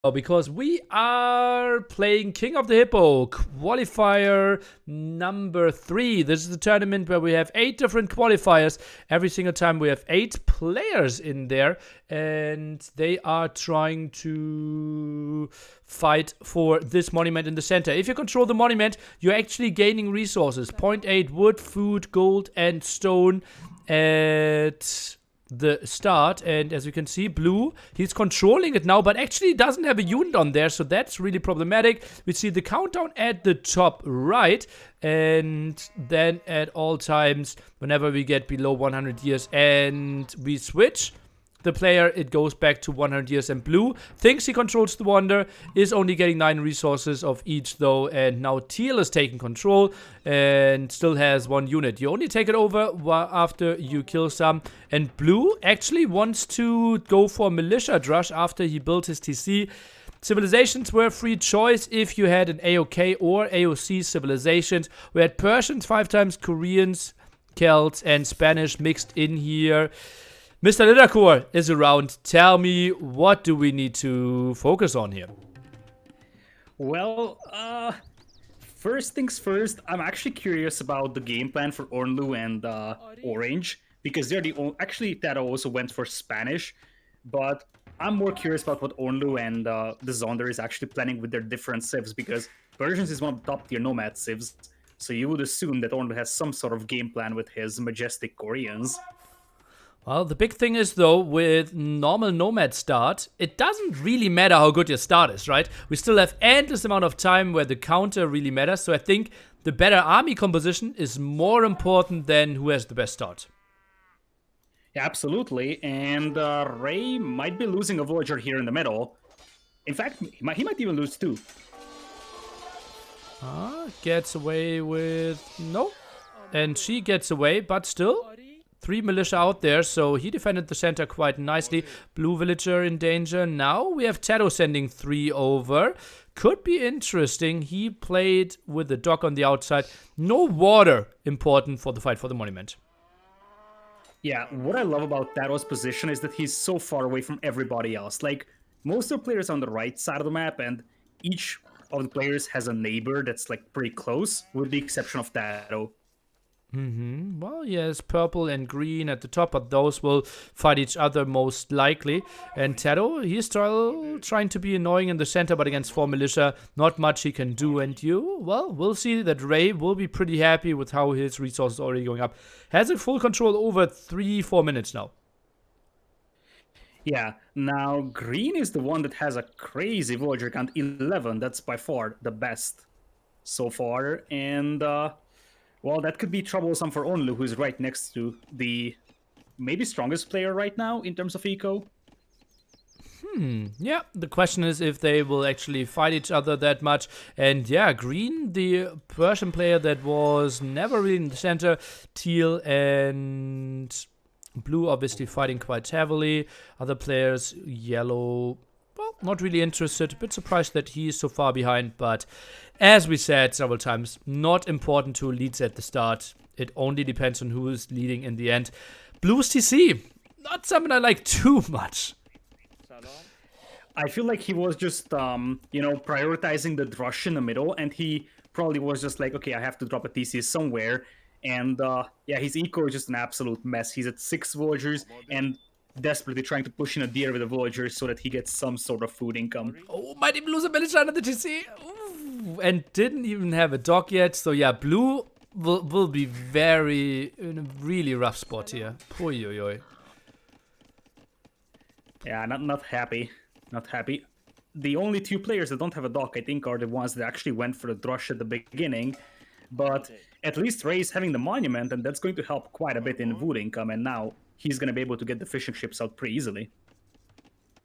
Because we are playing King of the Hippo qualifier number 3. This is the tournament where we have 8 different qualifiers. Every single time we have 8 players in there, and they are trying to fight for this monument in the center. If you control the monument, you're actually gaining resources. 0.8 wood, food, gold, and stone at the start. And as you can see, blue, he's controlling it now, but actually doesn't have a unit on there, so that's really problematic. We see the countdown at the top right, and then at all times whenever we get below 100 years and we switch the player, it goes back to 100 years. And blue thinks he controls the wonder, is only getting 9 resources of each though, and now teal is taking control and still has 1 unit. You only take it over after you kill some, and blue actually wants to go for militia drush after he built his TC. Civilizations were free choice if you had an AOK or AOC civilizations. We had Persians 5 times, Koreans, Celts, and Spanish mixed in here. Mr. Liddercore is around. Tell me, what do we need to focus on here? Well, first things first, I'm actually curious about the game plan for Ornlu and Orange, because they're actually, TaToH also went for Spanish, but I'm more curious about what Ornlu and the Zonder is actually planning with their different civs, because Persians is one of the top tier nomad civs, so you would assume that Ornlu has some sort of game plan with his majestic Koreans. Well, the big thing is, though, with normal Nomad start, it doesn't really matter how good your start is, right? We still have endless amount of time where the counter really matters, so I think the better army composition is more important than who has the best start. Yeah, absolutely, and Ray might be losing a villager here in the middle. In fact, he might even lose 2. Gets away with... no. And she gets away, but still... 3 militia out there, so he defended the center quite nicely. Blue villager in danger. Now we have TaToH sending 3 over. Could be interesting. He played with the dock on the outside. No water important for the fight for the monument. Yeah, what I love about TaToH's position is that he's so far away from everybody else. Like, most of the players are on the right side of the map, and each of the players has a neighbor that's like pretty close, with the exception of TaToH. Well, yes, purple and green at the top, but those will fight each other most likely. And TaToH, he's still trying to be annoying in the center, but against 4 militia, not much he can do. And well, we'll see that Ray will be pretty happy with how his resources are already going up. Has a full control over 3-4 minutes now. Yeah, now green is the one that has a crazy villager count, 11. That's by far the best so far. And, well, that could be troublesome for Ornlu, who is right next to the maybe strongest player right now in terms of eco. Yeah, the question is if they will actually fight each other that much. And yeah, green, the Persian player that was never really in the center. Teal and blue obviously fighting quite heavily. Other players, yellow, well, not really interested. A bit surprised that he is so far behind, but as we said several times, not important who leads at the start. It only depends on who is leading in the end. Blue's TC, not something I like too much. I feel like he was just, prioritizing the drush in the middle, and he probably was just like, okay, I have to drop a TC somewhere. And, yeah, his eco is just an absolute mess. He's at 6 villagers, and desperately trying to push in a deer with a villager so that he gets some sort of food income. Oh, might even lose a militia under the TC. Ooh, and didn't even have a dock yet. So yeah, blue will be in a really rough spot here. Oy, oy, oy. Yeah, not happy. Not happy. The only 2 players that don't have a dock, I think, are the ones that actually went for the drush at the beginning. But at least Ray's having the monument, and that's going to help quite a bit in wood income, and now he's going to be able to get the fishing ships out pretty easily.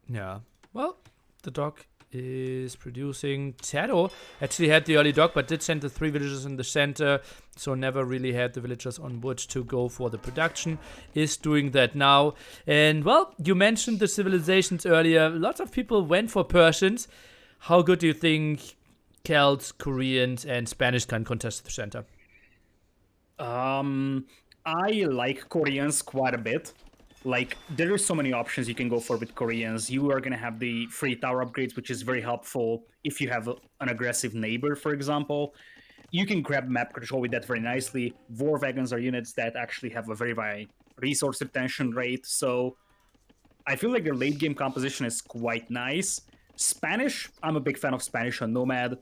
Yeah, well, the dock is producing. TaToH actually had the early dock, but did send the 3 villagers in the center, so never really had the villagers on wood to go for the production. Is doing that now. And, well, you mentioned the civilizations earlier. Lots of people went for Persians. How good do you think Celts, Koreans, and Spanish can contest the center? I like Koreans quite a bit. Like, there are so many options you can go for with Koreans. You are going to have the free tower upgrades, which is very helpful if you have an aggressive neighbor, for example. You can grab map control with that very nicely. War wagons are units that actually have a very high resource retention rate. So I feel like their late game composition is quite nice. Spanish, I'm a big fan of Spanish on Nomad.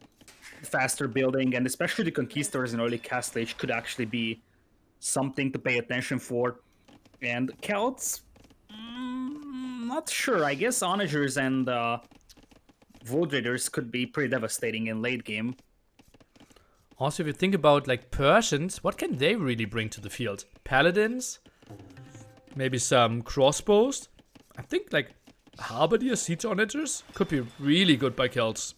Faster building, and especially the Conquistadors in early Castle Age could actually be something to pay attention for. And Celts, not sure. I guess Onagers and Void Raiders could be pretty devastating in late game. Also, if you think about like Persians, what can they really bring to the field? Paladins? Maybe some crossbows? I think like Halberdier Siege Onagers could be really good by Celts.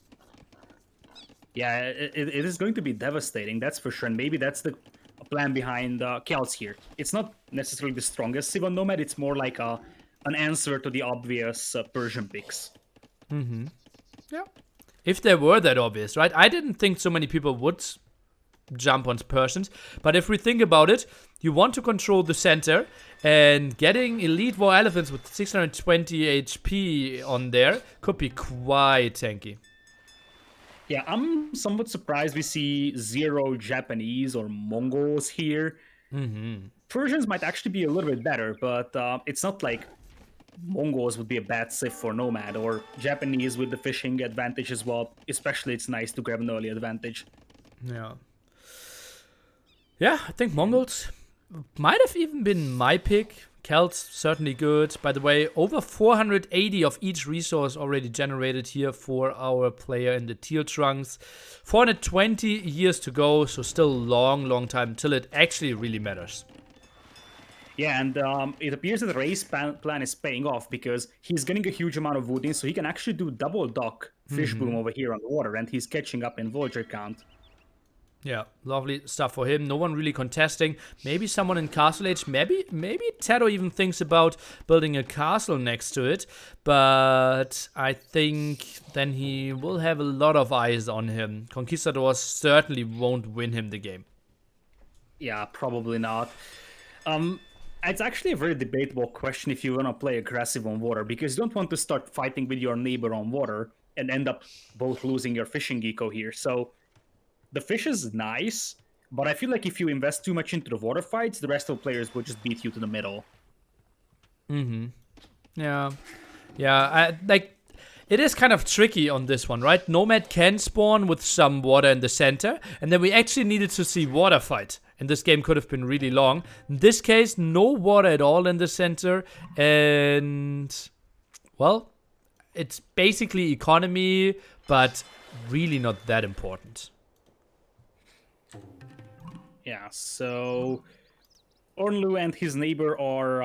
Yeah, it is going to be devastating, that's for sure. And maybe that's the plan behind Celts here. It's not necessarily the strongest Civ on Nomad, it's more like an answer to the obvious Persian picks. Yeah. If they were that obvious, right? I didn't think so many people would jump on Persians, but if we think about it, you want to control the center, and getting elite war elephants with 620 HP on there could be quite tanky. Yeah, I'm somewhat surprised we see 0 Japanese or Mongols here. Persians might actually be a little bit better, but it's not like Mongols would be a bad civ for Nomad, or Japanese with the fishing advantage as well. Especially, it's nice to grab an early advantage. Yeah. Yeah, I think Mongols might have even been my pick. Celts, certainly good. By the way, over 480 of each resource already generated here for our player in the teal trunks. 420 years to go, so still long time till it actually really matters. Yeah, and it appears that the race plan is paying off because he's getting a huge amount of wooding, so he can actually do double dock fish boom over here on the water, and he's catching up in villager count. Yeah, lovely stuff for him. No one really contesting. Maybe someone in Castle Age. Maybe TaToH even thinks about building a castle next to it. But I think then he will have a lot of eyes on him. Conquistadors certainly won't win him the game. Yeah, probably not. It's actually a very debatable question if you want to play aggressive on water, because you don't want to start fighting with your neighbor on water and end up both losing your fishing eco here. So the fish is nice, but I feel like if you invest too much into the water fights, the rest of the players will just beat you to the middle. Yeah. It is kind of tricky on this one, right? Nomad can spawn with some water in the center, and then we actually needed to see water fight. And this game could have been really long. In this case, no water at all in the center, and well, it's basically economy, but really not that important. Yeah, so Ornlu and his neighbor are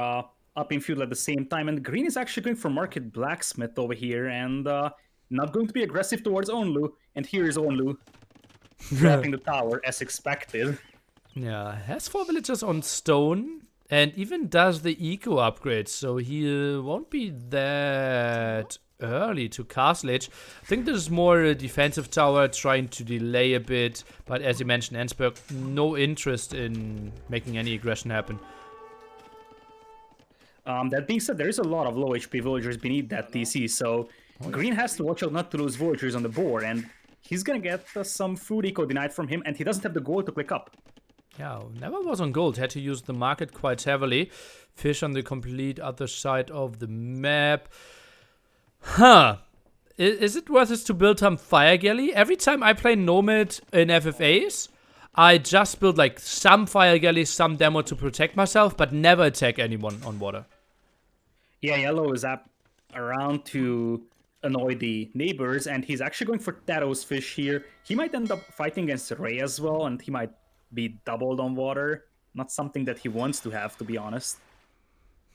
up in field at the same time, and Green is actually going for Market Blacksmith over here, and not going to be aggressive towards Ornlu. And here is Ornlu grabbing the tower as expected. Yeah, has 4 villagers on stone, and even does the eco upgrade, so he won't be that early to Castle Age. I think this is more a defensive tower trying to delay a bit, but as you mentioned, Ensberg, no interest in making any aggression happen. That being said, there is a lot of low HP villagers beneath that TC, so Green has to watch out not to lose villagers on the board, and he's gonna get some food eco denied from him, and he doesn't have the gold to click up. Yeah, never was on gold. Had to use the market quite heavily. Fish on the complete other side of the map. Huh. Is it worth it to build some fire galley? Every time I play Nomad in FFAs, I just build like some fire galley, some demo to protect myself, but never attack anyone on water. Yeah, yellow is up around to annoy the neighbors, and he's actually going for TaToH's fish here. He might end up fighting against Ray as well, and he might be doubled on water. Not something that he wants to have, to be honest.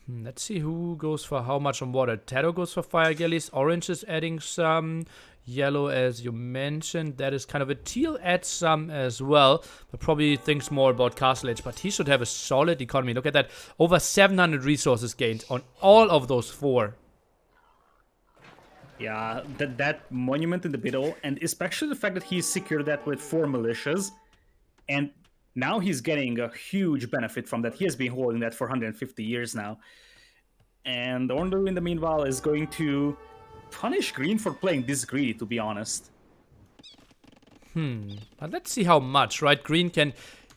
Let's see who goes for how much on water. TaToH goes for fire galleys. Orange is adding some. Yellow, as you mentioned, that is kind of a teal adds some as well, but probably thinks more about Castle Age. But he should have a solid economy. Look at that. Over 700 resources gained on all of those 4. Yeah, that monument in the middle, and especially the fact that he secured that with 4 militias, and now he's getting a huge benefit from that. He has been holding that for 150 years now. And Ornlu, in the meanwhile, is going to punish Green for playing this greedy, to be honest. But let's see how much, right? Green can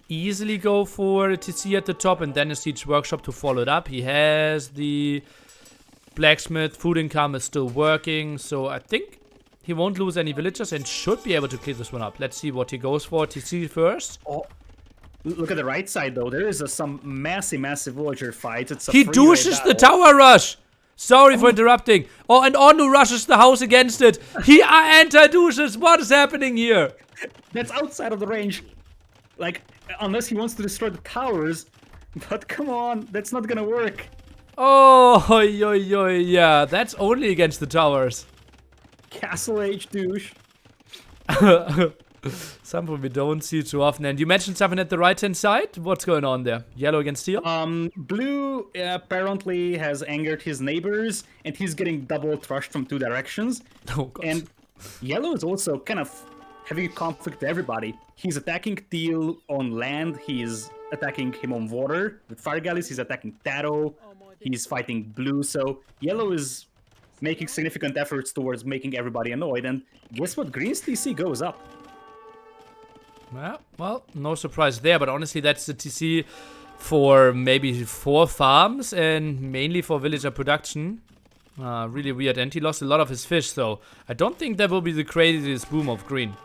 easily go for a TC at the top and then a Siege Workshop to follow it up. He has the Blacksmith, food income is still working, so I think he won't lose any villagers and should be able to clear this one up. Let's see what he goes for. TC first. Oh, look at the right side, though. There is some massive villager fights. It's a He freeway douches the battle. tower rush! Sorry for interrupting. Oh, and Onu rushes the house against it. He anti-douches. What is happening here? That's outside of the range. Like, unless he wants to destroy the towers. But come on, that's not gonna work. Oh, yeah, that's only against the towers. Castle Age douche. Something we don't see too often. And you mentioned something at the right-hand side. What's going on there? Yellow against teal? Blue apparently has angered his neighbors, and he's getting double thrust from two directions. Oh, God. And yellow is also kind of having a conflict with everybody. He's attacking teal on land. He's attacking him on water with fire galleys. He's attacking TaToH. He's fighting blue. So yellow is making significant efforts towards making everybody annoyed. And guess what? Green's TC goes up. Well, no surprise there, but honestly, that's the TC for maybe 4 farms and mainly for villager production. Really weird. And he lost a lot of his fish, so I don't think that will be the craziest boom of Green.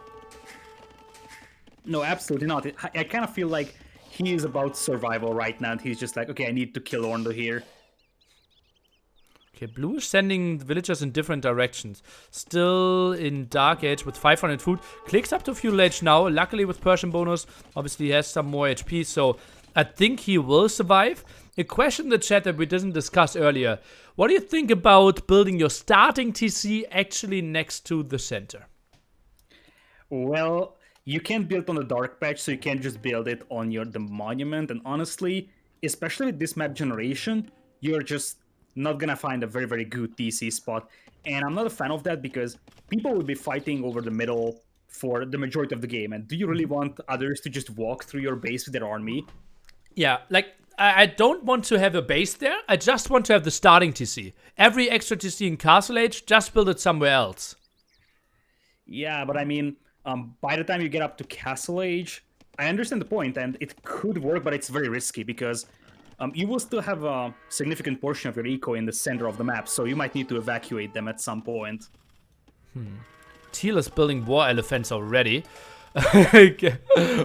No, absolutely not. I kind of feel like he is about survival right now, and he's just like, okay, I need to kill Ornlu here. Okay, blue is sending the villagers in different directions. Still in Dark Age with 500 food. Clicks up to Feudal Age now. Luckily with Persian bonus. Obviously he has some more HP, so I think he will survive. A question in the chat that we didn't discuss earlier. What do you think about building your starting TC actually next to the center? Well, you can't build on the dark patch, so you can't just build it on the monument. And honestly, especially with this map generation, you're just not gonna find a very good TC spot. And I'm not a fan of that because people will be fighting over the middle for the majority of the game. And do you really want others to just walk through your base with their army? Yeah, like, I don't want to have a base there. I just want to have the starting TC. Every extra TC in Castle Age, just build it somewhere else. Yeah, but I mean, by the time you get up to Castle Age, I understand the point, and it could work, but it's very risky because you will still have a significant portion of your eco in the center of the map, so you might need to evacuate them at some point. Teal is building war elephants already.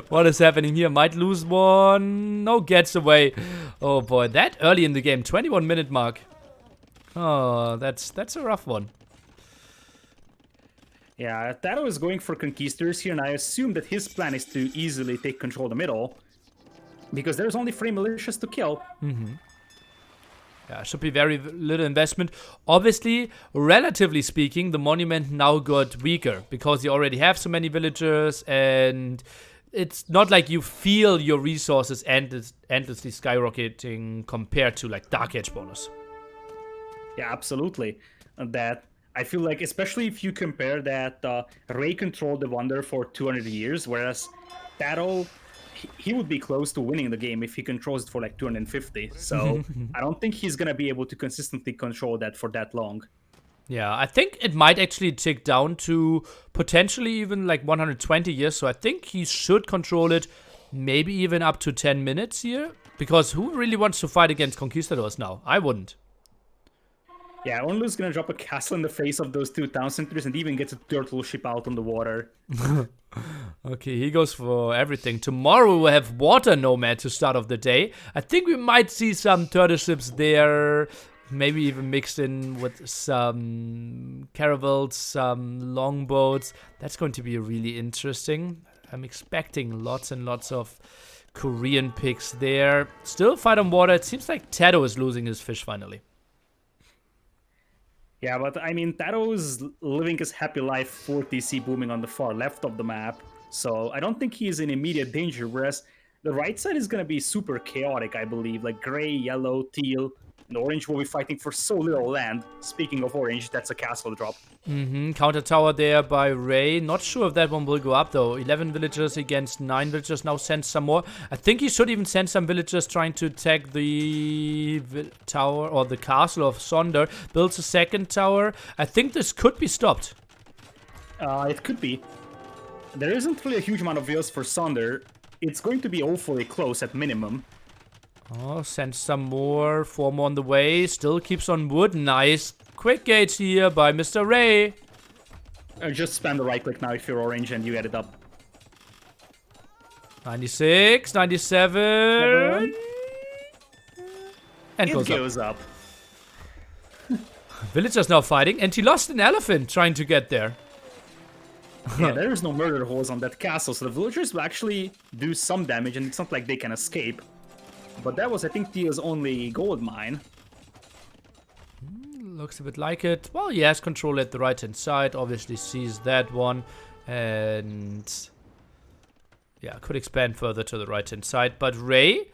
What is happening here? Might lose one. No, gets away. Oh boy, that early in the game, 21-minute mark. Oh, that's a rough one. Yeah, TaToH is going for Conquistadors here, and I assume that his plan is to easily take control of the middle. Because there's only 3 militias to kill. Yeah, should be very little investment. Obviously, relatively speaking, the monument now got weaker because you already have so many villagers, and it's not like you feel your resources endlessly skyrocketing compared to like Dark Age bonus. Yeah, absolutely. That I feel like, especially if you compare that Ray controlled the Wonder for 200 years, whereas TaToH, he would be close to winning the game if he controls it for like 250. So I don't think he's gonna be able to consistently control that for that long. Yeah, I think it might actually tick down to potentially even like 120 years. So I think he should control it maybe even up to 10 minutes here. Because who really wants to fight against Conquistadors now? I wouldn't. Yeah, Ornlu's gonna drop a castle in the face of those 2 town centers and even gets a turtle ship out on the water. Okay, he goes for everything. Tomorrow we will have Water Nomad to start off the day. I think we might see some turtle ships there. Maybe even mixed in with some caravels, some longboats. That's going to be really interesting. I'm expecting lots and lots of Korean picks there. Still fight on water. It seems like TaToH is losing his fish finally. Yeah, but I mean, TaToH is living his happy life for TC booming on the far left of the map, so I don't think he is in immediate danger, whereas The right side is going to be super chaotic, I believe. Like gray, yellow, teal, and orange will be fighting for so little land. Speaking of orange, that's a castle drop. Counter tower there by Ray. Not sure if that one will go up though. 11 villagers against 9 villagers. Now send some more. I think he should even send some villagers trying to attack the tower or the castle of Sonder. Builds a second tower. I think this could be stopped. It could be. There isn't really a huge amount of villas for Sonder. It's going to be awfully close at minimum. Oh, send some more. 4 more on the way. Still keeps on wood. Nice. Quick gates here by Mr. Ray. Just spam the right click now if you're orange and you get it up. 96, 97. And It goes up. up. Villagers now fighting, and he lost an elephant trying to get there. Yeah, there is no murder holes on that castle, so the villagers will actually do some damage, and it's not like they can escape. But that was, I think, Tia's only gold mine. Looks a bit like it. Well, he has control at the right-hand side. Obviously sees that one. And yeah, could expand further to the right-hand side. But Ray,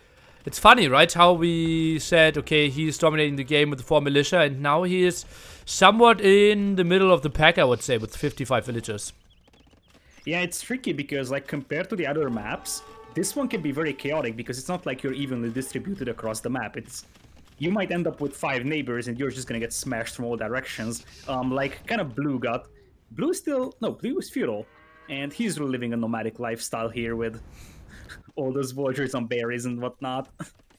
it's funny, right? How we said, okay, he's dominating the game with the 4 militia. And now he is somewhat in the middle of the pack, I would say, with 55 villagers. Yeah, it's tricky because, like, compared to the other maps, this one can be very chaotic because it's not like you're evenly distributed across the map. You might end up with 5 neighbors and you're just gonna get smashed from all directions. Like kind of Blue got. Blue is feudal. And he's really living a nomadic lifestyle here with all those villagers on berries and whatnot.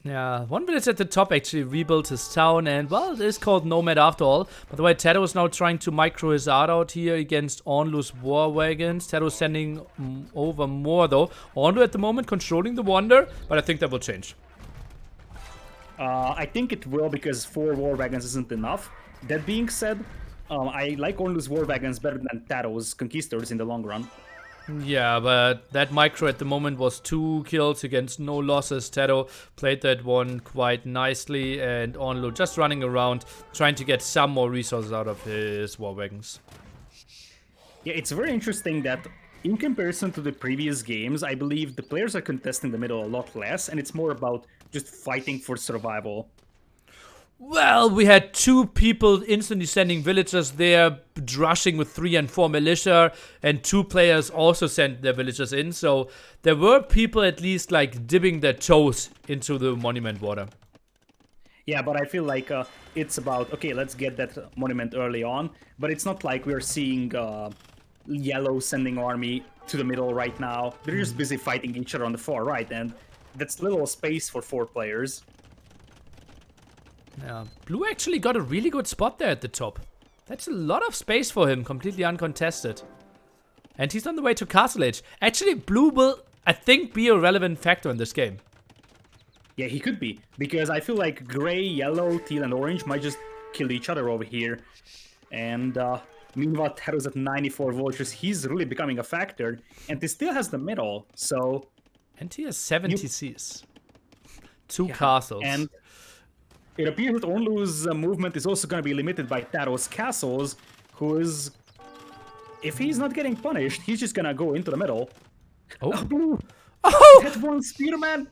Yeah, one village at the top actually rebuilt his town, and well, it is called Nomad after all. By the way, TaToH is now trying to micro his art out here against Onlu's war wagons. TaToH sending over more though. Onlu at the moment controlling the Wonder, but I think that will change. I think it will because 4 war wagons isn't enough. That being said, I like Onlu's war wagons better than TaToH's conquistadors in the long run. Yeah, but that micro at the moment was 2 kills against no losses. TaToH played that one quite nicely, and Onlu just running around trying to get some more resources out of his war wagons. Yeah, it's very interesting that in comparison to the previous games, I believe the players are contesting the middle a lot less, and it's more about just fighting for survival. Well, we had 2 people instantly sending villagers there, rushing with 3 and 4 militia, and 2 players also sent their villagers in, so there were people at least like dipping their toes into the monument water. Yeah, but I feel like it's about, okay, let's get that monument early on, but it's not like we're seeing yellow sending army to the middle right now. They're just busy fighting each other on the far right, and that's little space for 4 players. Yeah, Blue actually got a really good spot there at the top. That's a lot of space for him, completely uncontested. And he's on the way to Castle Age. Actually, Blue will, I think, be a relevant factor in this game. Yeah, he could be, because I feel like gray, yellow, teal, and orange might just kill each other over here. And meanwhile, TaToH's at 94 vultures. He's really becoming a factor, and he still has the middle, so... And he has 70 Cs. 2 castles. And it appears that Onlu's movement is also going to be limited by TaToH's castles, who is... If he's not getting punished, he's just going to go into the middle. Oh. Blue! Oh! That one Spearman!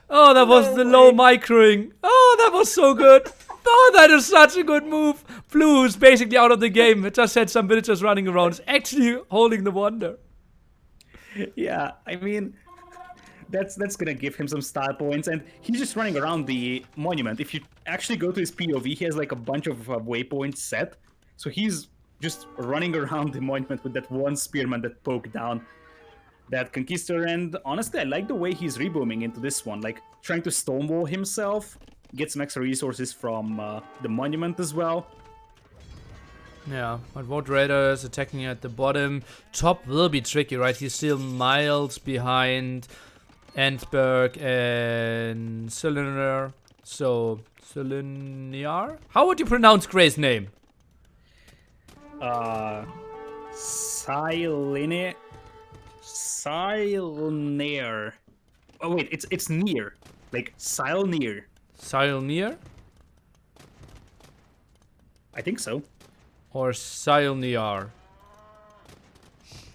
Oh, that was the low microing. Oh, that was so good. Oh, that is such a good move. Blue is basically out of the game. It just had some villagers running around. It's actually holding the Wonder. Yeah, I mean... That's gonna give him some style points, and he's just running around the monument. If you actually go to his POV, he has like a bunch of waypoints set, so he's just running around the monument with that one spearman that poked down that conquistador. And honestly, I like the way he's rebooming into this one, like trying to stonewall himself, get some extra resources from the monument as well. Yeah, but Vote Raider is attacking at the bottom. Top will be tricky, right? He's still miles behind Antberg and Cylinder. So, Cylinder? How would you pronounce Gray's name? Silene. Oh wait, it's near. Like Silnear. Silnear? I think so. Or Silnear?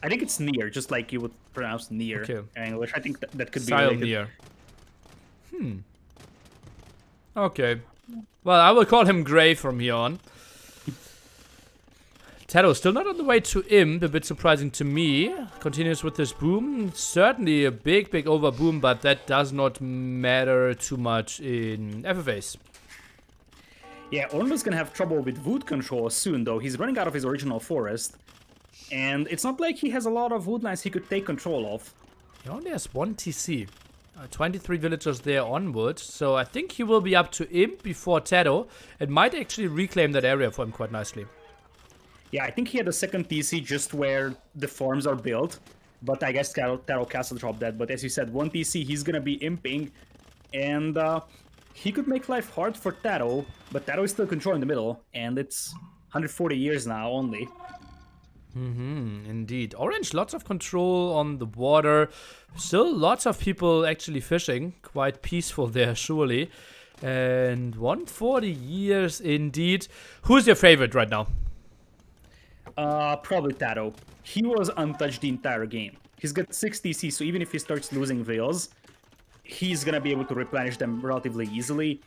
I think it's near, just like you would pronounce near Okay. in English. I think that could be related. Silnear. Okay. Well, I will call him Gray from here on. TaToH still not on the way to Imp, a bit surprising to me. Continues with this boom. Certainly a big over boom, but that does not matter too much in FFAs. Yeah, Ornlu's gonna have trouble with wood control soon, though. He's running out of his original forest. And it's not like he has a lot of woodlands he could take control of. He only has 1 TC. 23 villagers there onward. So I think he will be up to Imp before TaToH. It might actually reclaim that area for him quite nicely. Yeah, I think he had a second TC just where the farms are built. But I guess TaToH Castle dropped that. But as you said, 1 TC, he's gonna be imping. And he could make life hard for TaToH. But TaToH is still controlling the middle. And it's 140 years now only. Indeed. Orange, lots of control on the water. Still lots of people actually fishing. Quite peaceful there, surely. And 140 years indeed. Who's your favorite right now? Probably TaToH. He was untouched the entire game. He's got 6 TC, so even if he starts losing vills, he's gonna be able to replenish them relatively easily.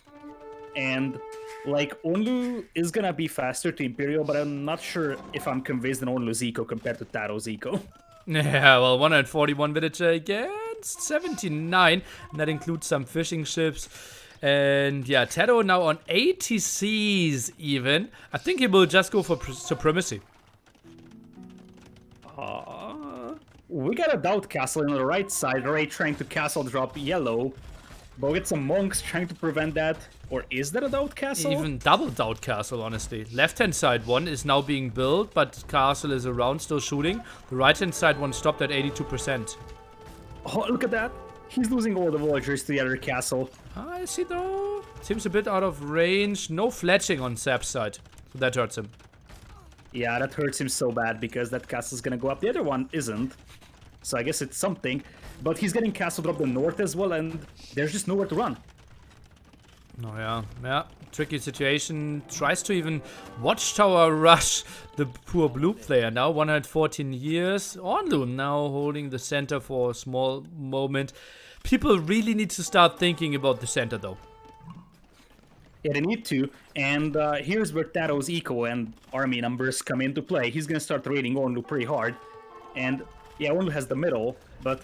And, like, Ornlu is gonna be faster to Imperial, but I'm not sure if I'm convinced in Ornlu's eco compared to TaToH's eco. Yeah, well, 141 villager against 79. And that includes some fishing ships. And yeah, TaToH now on 80 Cs even. I think he will just go for supremacy. We got a Doubt Castle on the right side, already trying to castle drop yellow. But we get some monks trying to prevent that. Or is that a Doubt Castle? Even double Doubt Castle, honestly. Left-hand side one is now being built, but Castle is around still shooting. The right-hand side one stopped at 82%. Oh, look at that. He's losing all the villagers to the other castle. I see though. Seems a bit out of range. No fletching on Sap's side. So that hurts him. Yeah, that hurts him so bad because that castle's gonna go up. The other one isn't. So I guess it's something. But he's getting castle drop the north as well, and there's just nowhere to run. Oh yeah. Tricky situation. Tries to even watchtower rush the poor blue player now. 114 years. Ornlu now holding the center for a small moment. People really need to start thinking about the center though. Yeah, they need to. And here's where TaToH's eco and army numbers come into play. He's gonna start raiding Ornlu pretty hard. And yeah, Ornlu has the middle, but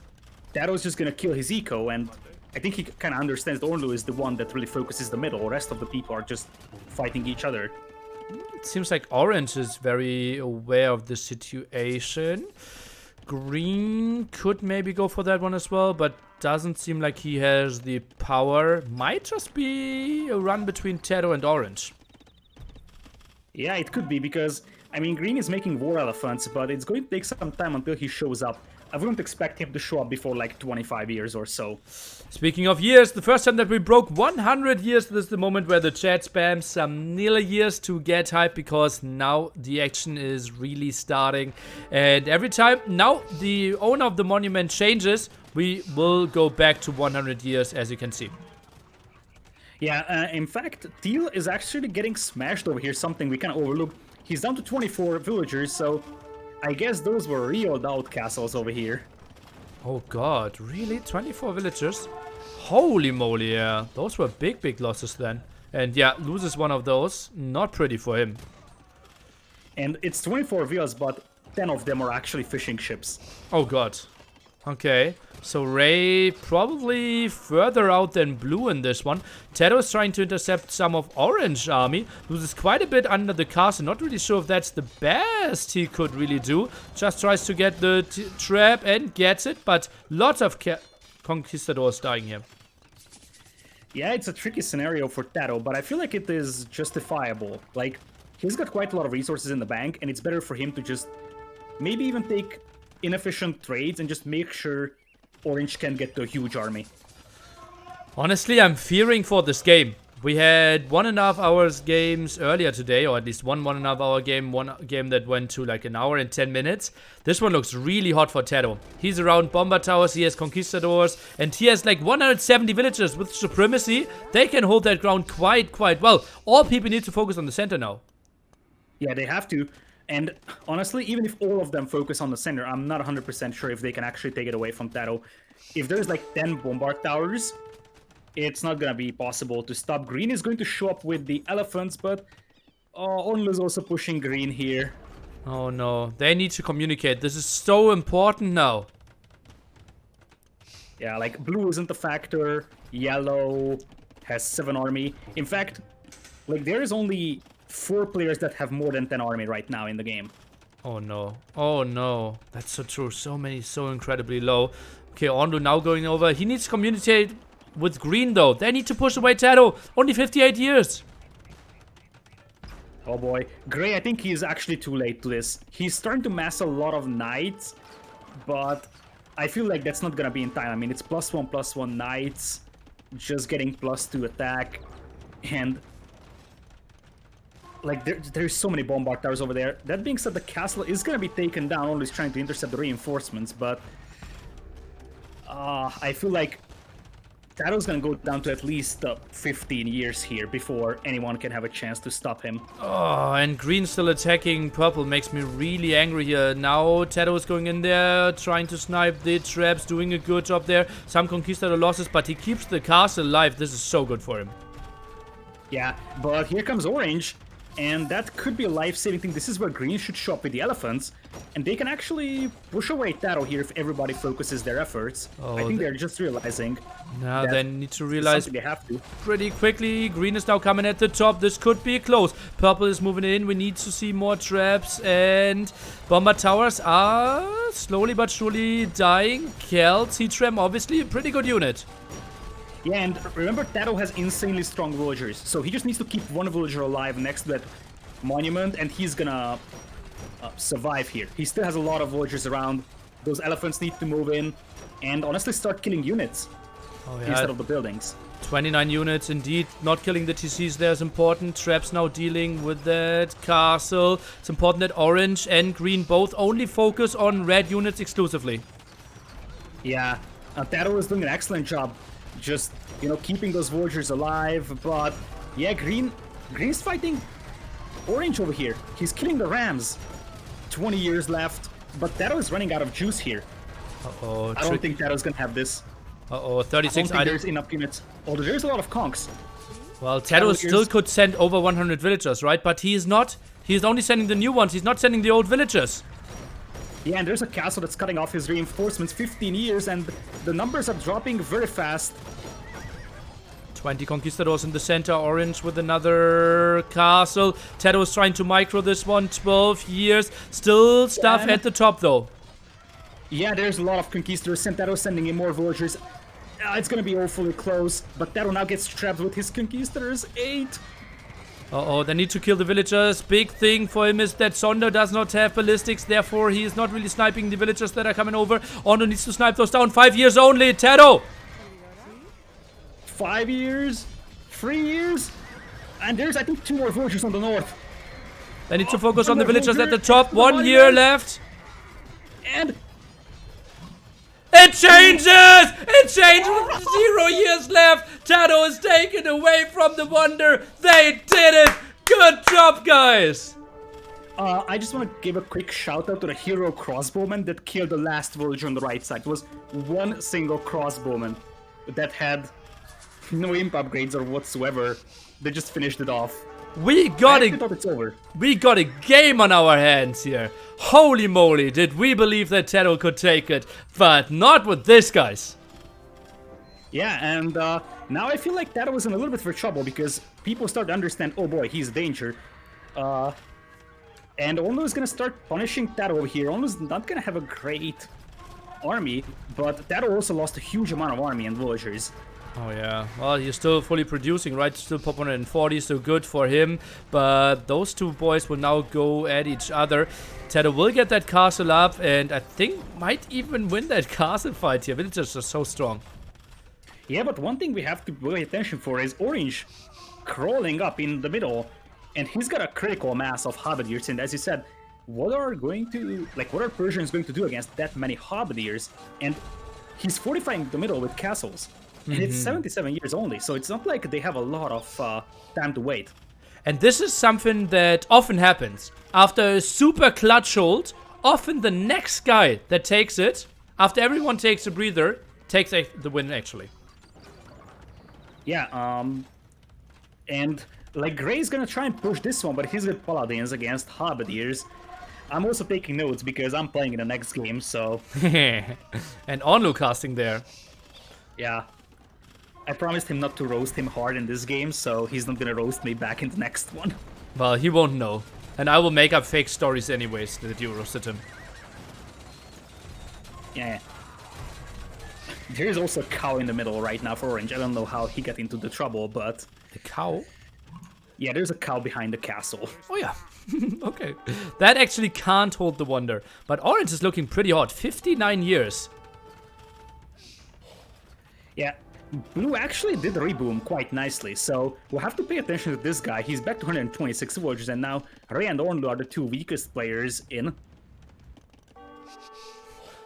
TaToH's just gonna kill his eco, and I think he kind of understands that Ornlu is the one that really focuses the middle. The rest of the people are just fighting each other. It seems like Orange is very aware of the situation. Green could maybe go for that one as well, but doesn't seem like he has the power. Might just be a run between TaToH and Orange. Yeah, it could be, because, I mean, Green is making war elephants, but it's going to take some time until he shows up. I wouldn't expect him to show up before like 25 years or so. Speaking of years, the first time that we broke 100 years, this is the moment where the chat spams some nil years to get hype, because now the action is really starting. And every time now the owner of the monument changes, we will go back to 100 years, as you can see. Yeah, in fact, Teal is actually getting smashed over here, something we kind of overlooked. He's down to 24 villagers, so I guess those were real Doubt castles over here. Oh god, really? 24 villagers? Holy moly, yeah. Those were big losses then. And yeah, loses one of those. Not pretty for him. And it's 24 villas, but 10 of them are actually fishing ships. Oh god. Okay. So Ray probably further out than blue in this one. TaToH is trying to intercept some of Orange army. Loses quite a bit under the castle. Not really sure if that's the best he could really do. Just tries to get the trap and gets it. But lots of conquistadors dying here. Yeah, it's a tricky scenario for TaToH, but I feel like it is justifiable. Like, he's got quite a lot of resources in the bank, and it's better for him to just maybe even take inefficient trades and just make sure Orange can get to a huge army. Honestly, I'm fearing for this game. We had 1.5 hours games earlier today, or at least one 1.5 hour game, one game that went to like an hour and 10 minutes. This one looks really hot for TaToH. He's around bomber towers, he has conquistadors, and he has like 170 villagers with supremacy. They can hold that ground quite well. All people need to focus on the center now. Yeah, they have to. And honestly, even if all of them focus on the center, I'm not 100% sure if they can actually take it away from TaToH. If there's like 10 bombard towers, it's not gonna be possible to stop. Green is going to show up with the elephants, but Onlu is also pushing green here. Oh no, they need to communicate. This is so important now. Yeah, like blue isn't a factor. Yellow has 7 army. In fact, like there is only 4 players that have more than 10 army right now in the game. Oh no. Oh no. That's so true. So many, so incredibly low. Okay, Onlu now going over. He needs to communicate with green though. They need to push away TaToH. Only 58 years. Oh boy. Gray, I think he's actually too late to this. He's starting to mass a lot of knights, but I feel like that's not gonna be in time. I mean, it's +1/+1 knights, just getting +2 attack, and like there's so many bombard towers over there. That being said, the castle is gonna be taken down. Only is trying to intercept the reinforcements, but I feel like TaToH's gonna go down to at least 15 years here before anyone can have a chance to stop him. Oh, and green still attacking purple makes me really angry here. Now TaToH is going in there, trying to snipe the traps, doing a good job there. Some conquistador losses, but he keeps the castle alive. This is so good for him. Yeah, but here comes orange, and that could be a life-saving thing. This is where green should show up with the elephants, and they can actually push away TaToH here if everybody focuses their efforts. Oh, I think they're just realizing. Now they need to realize they have to. pretty quickly. Green is now coming at the top. This could be close. Purple is moving in. We need to see more traps, and bomber towers are slowly but surely dying. Kel, T-Trem, obviously a pretty good unit. Yeah, and remember, TaToH has insanely strong villagers, so he just needs to keep one villager alive next to that monument, and he's gonna survive here. He still has a lot of villagers around. Those elephants need to move in, and honestly start killing units instead of the buildings. 29 units indeed. Not killing the TCs there is important. Traps now dealing with that castle. It's important that orange and green both only focus on red units exclusively. Yeah, TaToH is doing an excellent job. Just, keeping those villagers alive, but yeah, Green's fighting orange over here. He's killing the rams. 20 years left, but TaToH is running out of juice here. Uh-oh. I don't think TaToH's gonna have this. Uh-oh, 36. I don't think there's enough units. Although there's a lot of conks. Well, TaToH still could send over 100 villagers, right? But he is not. He's only sending the new ones. He's not sending the old villagers. Yeah, and there's a castle that's cutting off his reinforcements. 15 years, and the numbers are dropping very fast. 20 conquistadors in the center. Orange with another castle. TaToH is trying to micro this one. 12 years. Still stuff at the top, though. Yeah, there's a lot of conquistadors. TaToH sending in more villagers. It's gonna be awfully close, but TaToH now gets trapped with his conquistadors. 8. Uh-oh, they need to kill the villagers. Big thing for him is that Sonder does not have ballistics, therefore he is not really sniping the villagers that are coming over. Ondo needs to snipe those down. 5 years only, TaToH! 5 years? 3 years? And there's, I think, 2 more villagers on the north. They need to focus on the villagers at the top. 1 year left. And it changes! It changes with 0 years left. TaToH is taken away from the wonder. They did it! Good job, guys! I just want to give a quick shout out to the hero crossbowman that killed the last villager on the right side. It was one single crossbowman that had no imp upgrades or whatsoever. They just finished it off. We got I thought it's over. We got a game on our hands here. Holy moly, did we believe that TaToH could take it, but not with this, guys. Yeah, and now I feel like TaToH was in a little bit for trouble because people start to understand, oh boy, he's a danger. And Onlu is going to start punishing TaToH over here. Onlu's not going to have a great army, but TaToH also lost a huge amount of army and villagers. Oh yeah, well, he's still fully producing, right? Still pop 140, so good for him. But those two boys will now go at each other. TaToH will get that castle up, and I think might even win that castle fight here. Villagers are so strong. Yeah, but one thing we have to pay attention for is Orange crawling up in the middle, and he's got a critical mass of halberdiers. And as you said, what are Persians going to do against that many halberdiers? And he's fortifying the middle with castles. And it's 77 years only, so it's not like they have a lot of time to wait. And this is something that often happens. After a super clutch hold, often the next guy that takes it, after everyone takes a breather, takes the win actually. Yeah, and like Gray's gonna try and push this one, but he's got Paladins against Halberdiers. I'm also taking notes because I'm playing in the next game, so And Onlu casting there. yeah. I promised him not to roast him hard in this game, so he's not gonna roast me back in the next one. Well, he won't know. And I will make up fake stories anyways that you roasted him. Yeah. There is also a cow in the middle right now for Orange. I don't know how he got into the trouble, but The cow? yeah, there's a cow behind the castle. Oh yeah. Okay. That actually can't hold the wonder. But Orange is looking pretty hot. 59 years. Yeah, Blue actually did reboom quite nicely, so we'll have to pay attention to this guy. He's back to 126 villagers, and now Ray and Ornlu are the two weakest players in.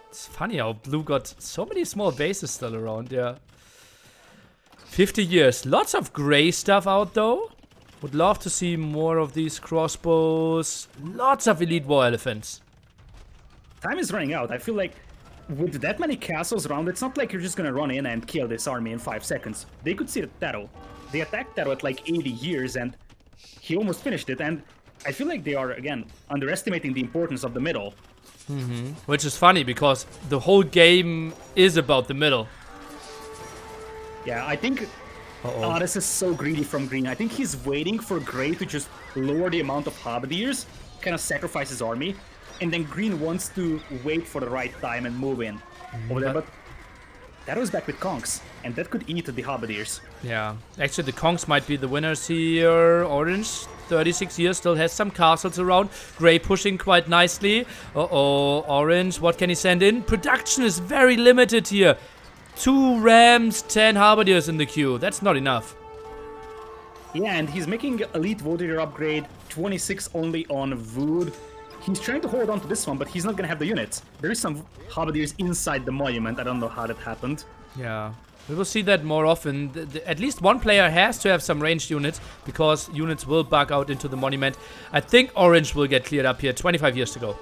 It's funny how Blue got so many small bases still around, yeah. 50 years. Lots of gray stuff out though. Would love to see more of these crossbows. Lots of elite war elephants. Time is running out. I feel like with that many castles around, it's not like you're just gonna run in and kill this army in 5 seconds. They could see the TaToH. They attacked TaToH at like 80 years and he almost finished it, and I feel like they are, again, underestimating the importance of the middle. Which is funny because the whole game is about the middle. Yeah, I think... Uh-oh. this is so greedy from Green. I think he's waiting for Gray to just lower the amount of Halberdiers, kind of sacrifice his army, and then Green wants to wait for the right time and move in over there. But that was back with Conks, and that could eat the Halberdiers. Yeah, actually the Kongs might be the winners here. Orange, 36 years, still has some castles around. Gray pushing quite nicely. Uh-oh, Orange, what can he send in? Production is very limited here. 2 Rams, 10 Halberdiers in the queue. That's not enough. Yeah, and he's making Elite Warrior upgrade, 26 only on Wood. He's trying to hold on to this one, but he's not gonna have the units. There is some Halberdiers inside the monument. I don't know how that happened. Yeah, we will see that more often. At least one player has to have some ranged units, because units will bug out into the monument. I think Orange will get cleared up here. 25 years to go.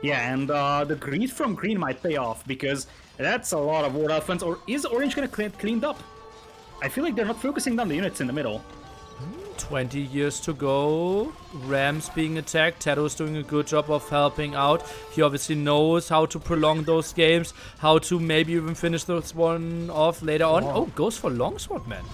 Yeah, and the greed from Green might pay off, because that's a lot of War Elephants. Or is Orange gonna cleaned up? I feel like they're not focusing on the units in the middle. 20 years to go. Rams being attacked. TaToH's doing a good job of helping out. He obviously knows how to prolong those games, how to maybe even finish this one off later on. Oh, goes for Longsword, man.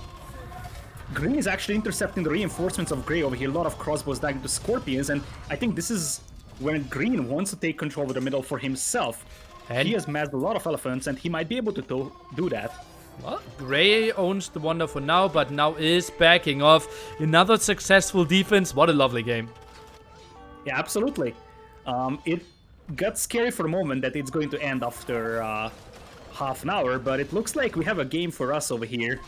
Green is actually intercepting the reinforcements of Grey over here. A lot of crossbows dying to Scorpions, and I think this is when Green wants to take control of the middle for himself. And he has massed a lot of elephants, and he might be able to do that. well, Gray owns the wonder for now, but now is backing off. Another successful defense. What a lovely game. Yeah, absolutely. It got scary for a moment that it's going to end after half an hour, but it looks like we have a game for us over here.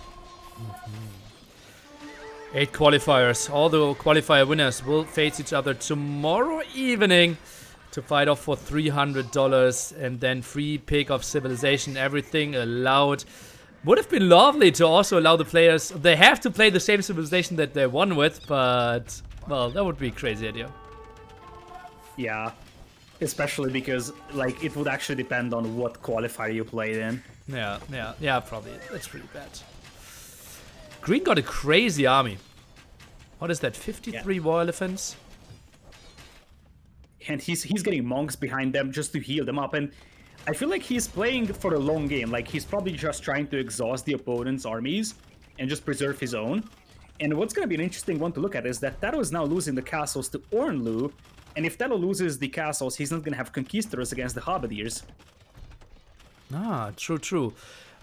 8 qualifiers. All the qualifier winners will face each other tomorrow evening to fight off for $300 and then free pick of civilization. Everything allowed. Would have been lovely to also allow the players. They have to play the same civilization that they won with, but well, that would be a crazy idea. Yeah, especially because like it would actually depend on what qualifier you played in. Yeah, probably. That's pretty bad. Green got a crazy army. What is that? 53 war elephants? And he's getting monks behind them just to heal them up, and I feel like he's playing for a long game. Like he's probably just trying to exhaust the opponent's armies and just preserve his own. And what's going to be an interesting one to look at is that TaToH is now losing the castles to Ornlu, and if TaToH loses the castles, he's not going to have conquistadors against the Halberdiers. Ah, true.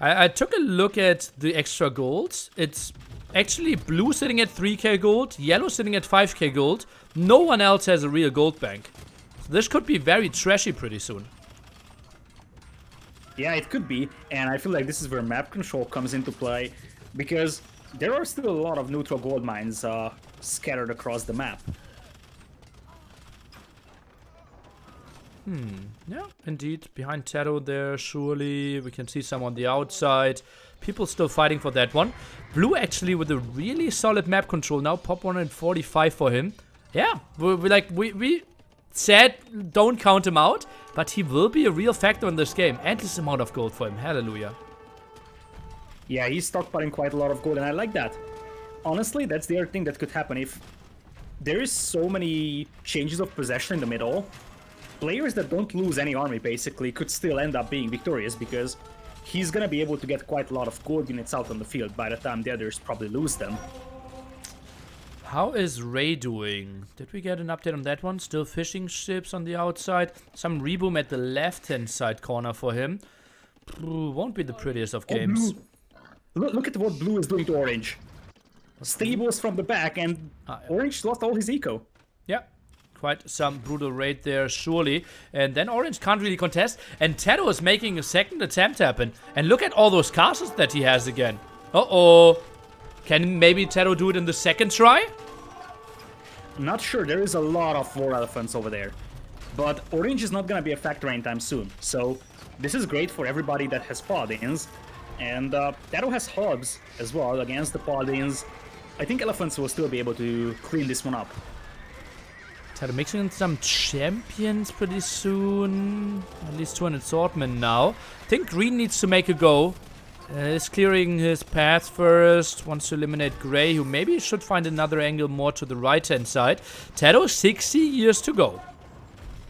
I took a look at the extra golds. It's actually blue sitting at 3k gold, yellow sitting at 5k gold. No one else has a real gold bank. So this could be very trashy pretty soon. Yeah, it could be, and I feel like this is where map control comes into play, because there are still a lot of neutral gold mines scattered across the map. Yeah, indeed. Behind TaToH there, surely. We can see some on the outside. People still fighting for that one. Blue actually with a really solid map control now. Pop 145 for him. Yeah, we said don't count him out, but he will be a real factor in this game. Endless amount of gold for him. Hallelujah. Yeah, he's stockpiling quite a lot of gold, and I like that. Honestly, that's the other thing that could happen. If there is so many changes of possession in the middle, players that don't lose any army, basically, could still end up being victorious, because he's gonna be able to get quite a lot of gold units out on the field by the time the others probably lose them. How is Ray doing? Did we get an update on that one? Still fishing ships on the outside. Some reboom at the left-hand side corner for him. Won't be the prettiest of games. Look at what blue is doing to orange. Stables from the back, and orange lost all his eco. Yeah, quite some brutal raid there, surely. And then orange can't really contest. And TaToH is making a second attempt happen. And look at all those castles that he has again. Uh-oh. Can maybe TaToH do it in the second try? Not sure. There is a lot of war elephants over there. But orange is not going to be a factor anytime soon. So this is great for everybody that has paladins. And TaToH has hubs as well against the paladins. I think elephants will still be able to clean this one up. TaToH mixing in some champions pretty soon. At least 200 swordmen now. I think green needs to make a go. He's clearing his path first. Wants to eliminate gray, who maybe should find another angle more to the right-hand side. TaToH, 60 years to go.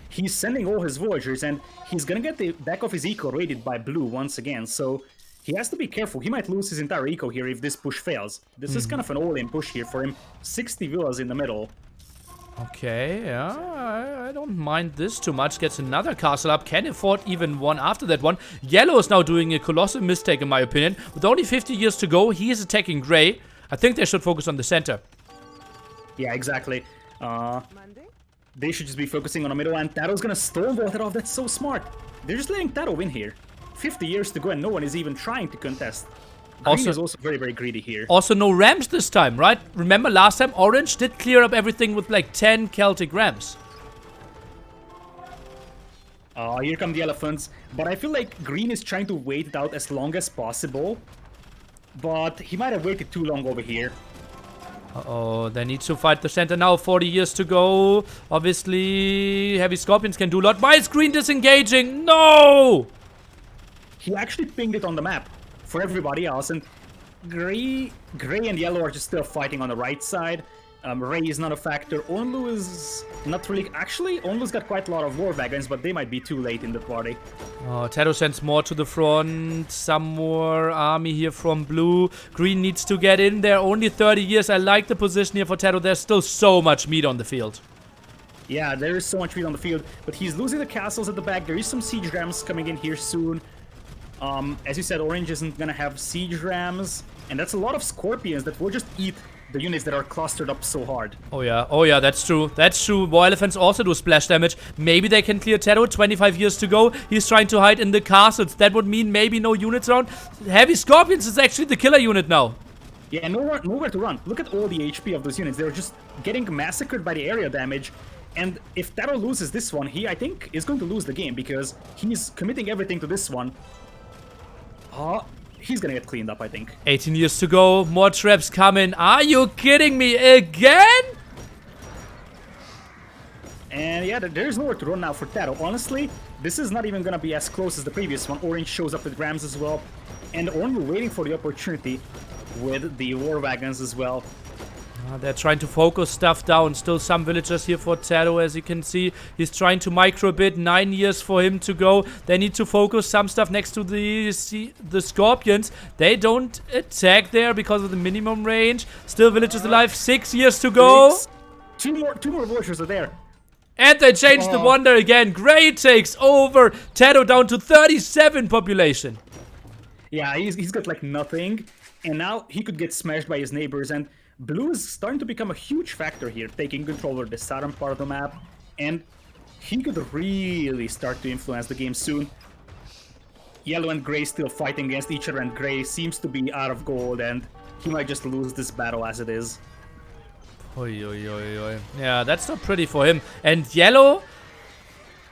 He's sending all his villagers, and he's gonna get the back of his eco raided by blue once again, so he has to be careful. He might lose his entire eco here if this push fails. This is kind of an all-in push here for him. 60 villas in the middle. Okay, yeah, I don't mind this too much. Gets another castle up. Can afford even one after that one. Yellow is now doing a colossal mistake, in my opinion. With only 50 years to go, he is attacking gray. I think they should focus on the center. Yeah, exactly. They should just be focusing on the middle, and TaToH's gonna stonewall it off. That's so smart. They're just letting TaToH win here. 50 years to go, and no one is even trying to contest. Green is also very, very greedy here. Also, no rams this time, right? Remember last time, orange did clear up everything with like 10 Celtic rams. Here come the elephants. But I feel like green is trying to wait it out as long as possible. But he might have waited too long over here. Uh-oh, they need to fight the center now. 40 years to go. Obviously, heavy scorpions can do a lot. Why is green disengaging? No! He actually pinged it on the map for everybody else, and gray and yellow are just still fighting on the right side. Ray is not a factor. Onlu is not really... Actually, Onlu's got quite a lot of war wagons, but they might be too late in the party. Oh, TaToH sends more to the front. Some more army here from blue. Green needs to get in there. Only 30 years. I like the position here for TaToH. There's still so much meat on the field. Yeah, there is so much meat on the field, but he's losing the castles at the back. There is some siege rams coming in here soon. As you said, orange isn't gonna have siege rams, and that's a lot of scorpions that will just eat the units that are clustered up so hard. Oh yeah, that's true. That's true. War elephants also do splash damage. Maybe they can clear TaToH. 25 years to go. He's trying to hide in the castles. That would mean maybe no units around. Heavy scorpions is actually the killer unit now. Yeah, nowhere to run. Look at all the HP of those units. They're just getting massacred by the area damage. And if TaToH loses this one, he, I think, is going to lose the game, because he's committing everything to this one. He's gonna get cleaned up, I think. 18 years to go. More traps coming. Are you kidding me again? And yeah, there's nowhere to run now for TaToH. Honestly, this is not even gonna be as close as the previous one. Orange shows up with rams as well. And only waiting for the opportunity with the war wagons as well. They're trying to focus stuff down. Still some villagers here for TaToH, as you can see. He's trying to micro a bit. 9 years for him to go. They need to focus some stuff next to the scorpions. They don't attack there because of the minimum range. Still villagers alive. 6 years to go. Two more villagers are there. And they changed the wonder again. Gray takes over. TaToH down to 37 population. Yeah, he's got like nothing. And now he could get smashed by his neighbors. And blue is starting to become a huge factor here, taking control over the southern part of the map, and he could really start to influence the game soon. Yellow and gray still fighting against each other, and gray seems to be out of gold, and he might just lose this battle as it is. Oi, oi, oi, oi. Yeah, that's not pretty for him. And yellow,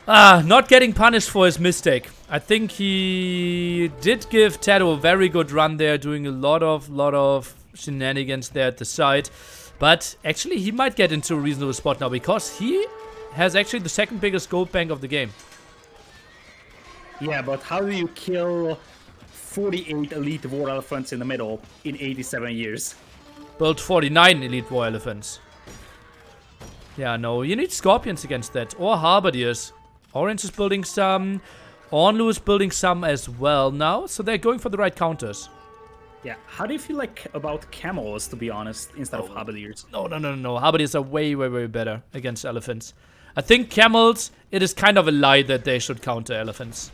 not getting punished for his mistake. I think he did give TaToH a very good run there, doing a lot of shenanigans there at the side, but actually he might get into a reasonable spot now, because he has actually the second biggest gold bank of the game. Yeah, but how do you kill 48 elite war elephants in the middle in 87 years. Built 49 elite war elephants. Yeah, no, you need scorpions against that. Or halberdiers. Orange is building some. Onlu is building some as well now. So they're going for the right counters. Yeah, how do you feel like about camels, to be honest, instead of halberdiers? No. Halberdiers are way, way, way better against elephants. I think camels, it is kind of a lie that they should counter elephants.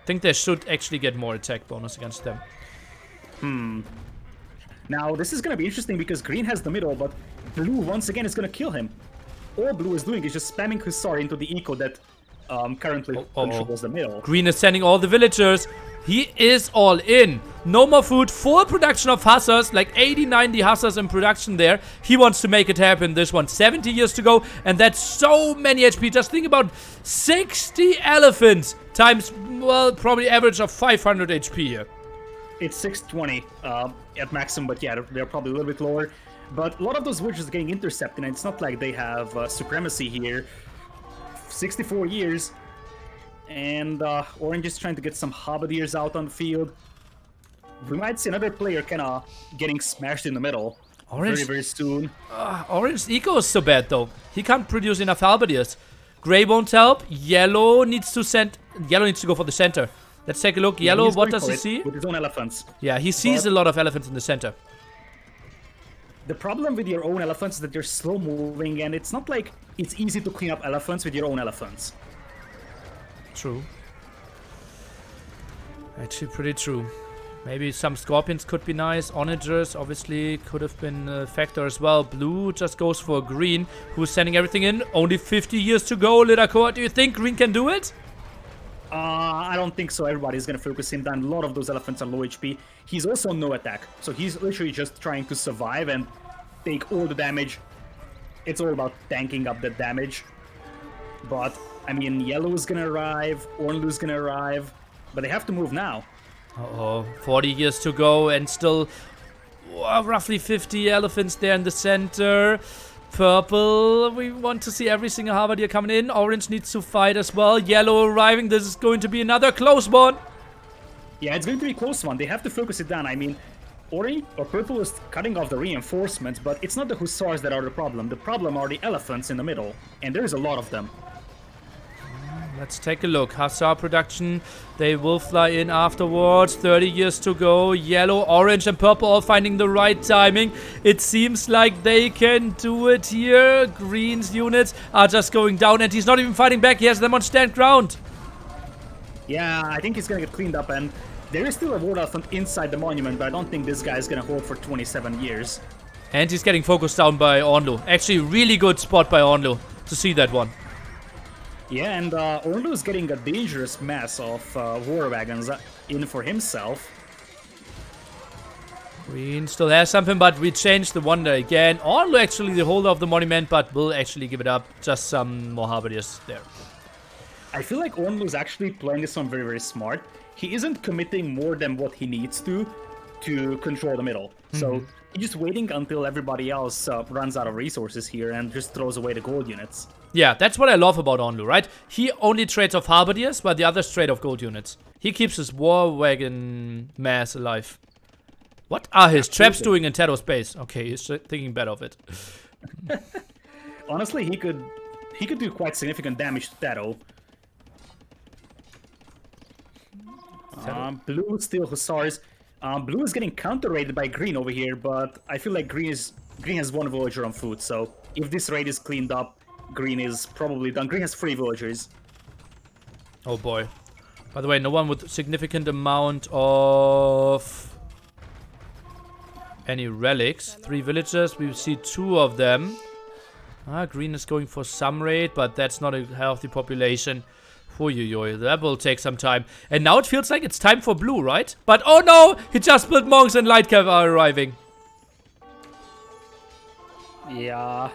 I think they should actually get more attack bonus against them. Now, this is going to be interesting because green has the middle, but blue, once again, is going to kill him. All blue is doing is just spamming Hussar into the eco that currently controls the middle. Green is sending all the villagers. He is all in. No more food. Full production of hussars. Like 80, 90 hussars in production there. He wants to make it happen. This one. 70 years to go. And that's so many HP. Just think about 60 elephants times, well, probably average of 500 HP here. It's 620 at maximum, but yeah, they're probably a little bit lower. But a lot of those villagers are getting intercepted, and it's not like they have supremacy here. 64 years. And Orange is trying to get some halberdiers out on the field. We might see another player kind of getting smashed in the middle very, very soon. Orange's eco is so bad, though. He can't produce enough halberdiers. Gray won't help. Yellow needs to go for the center. Let's take a look. Yellow, what does he see? With his own elephants. Yeah, he sees a lot of elephants in the center. The problem with your own elephants is that they're slow moving, and it's not like it's easy to clean up elephants with your own elephants. True. Actually, pretty true. Maybe some scorpions could be nice. Onagers obviously could have been a factor as well. Blue just goes for green, who's sending everything in. Only 50 years to go, Lidakor. Do you think green can do it? I don't think so. Everybody's gonna focus him down. A lot of those elephants are low HP. He's also no attack, so he's literally just trying to survive and take all the damage. It's all about tanking up the damage. But I mean, yellow is gonna arrive, orange is gonna arrive, but they have to move now. Uh-oh, 40 years to go and still roughly 50 elephants there in the center. Purple, we want to see every single halberdier coming in. Orange needs to fight as well. Yellow arriving, this is going to be another close one. Yeah, it's going to be a close one. They have to focus it down. I mean, orange or purple is cutting off the reinforcements, but it's not the hussars that are the problem. The problem are the elephants in the middle, and there's a lot of them. Let's take a look. Hussar production. They will fly in afterwards. 30 years to go. Yellow, orange, and purple all finding the right timing. It seems like they can do it here. Green's units are just going down, and he's not even fighting back. He has them on stand ground. Yeah, I think he's gonna get cleaned up, and there is still a war elephant inside the monument, but I don't think this guy is gonna hold for 27 years. And he's getting focused down by Onlu. Actually, really good spot by Onlu to see that one. Yeah, and Orlu is getting a dangerous mass of war wagons in for himself. Green still has something, but we changed the wonder again. Onlu actually the holder of the monument, but will actually give it up. Just some more halberdiers there. I feel like Orlu is actually playing this one very, very smart. He isn't committing more than what he needs to control the middle. So he's just waiting until everybody else runs out of resources here and just throws away the gold units. Yeah, that's what I love about Onlu, right? He only trades off halberdiers, while the others trade off gold units. He keeps his war wagon mass alive. What are his traps doing in TaToH's base? Okay, he's thinking better of it. Honestly, he could do quite significant damage to TaToH. Blue still hussars. Blue is getting counter-raided by green over here, but I feel like green has one villager on foot, so if this raid is cleaned up, green is probably done. Green has 3 villagers. Oh boy. By the way, no one with significant amount of any relics. 3 villagers, we see 2 of them. Green is going for some raid, but that's not a healthy population. Oyoyoy, that will take some time. And now it feels like it's time for blue, right? But oh no! He just built monks and light cav are arriving. Yeah.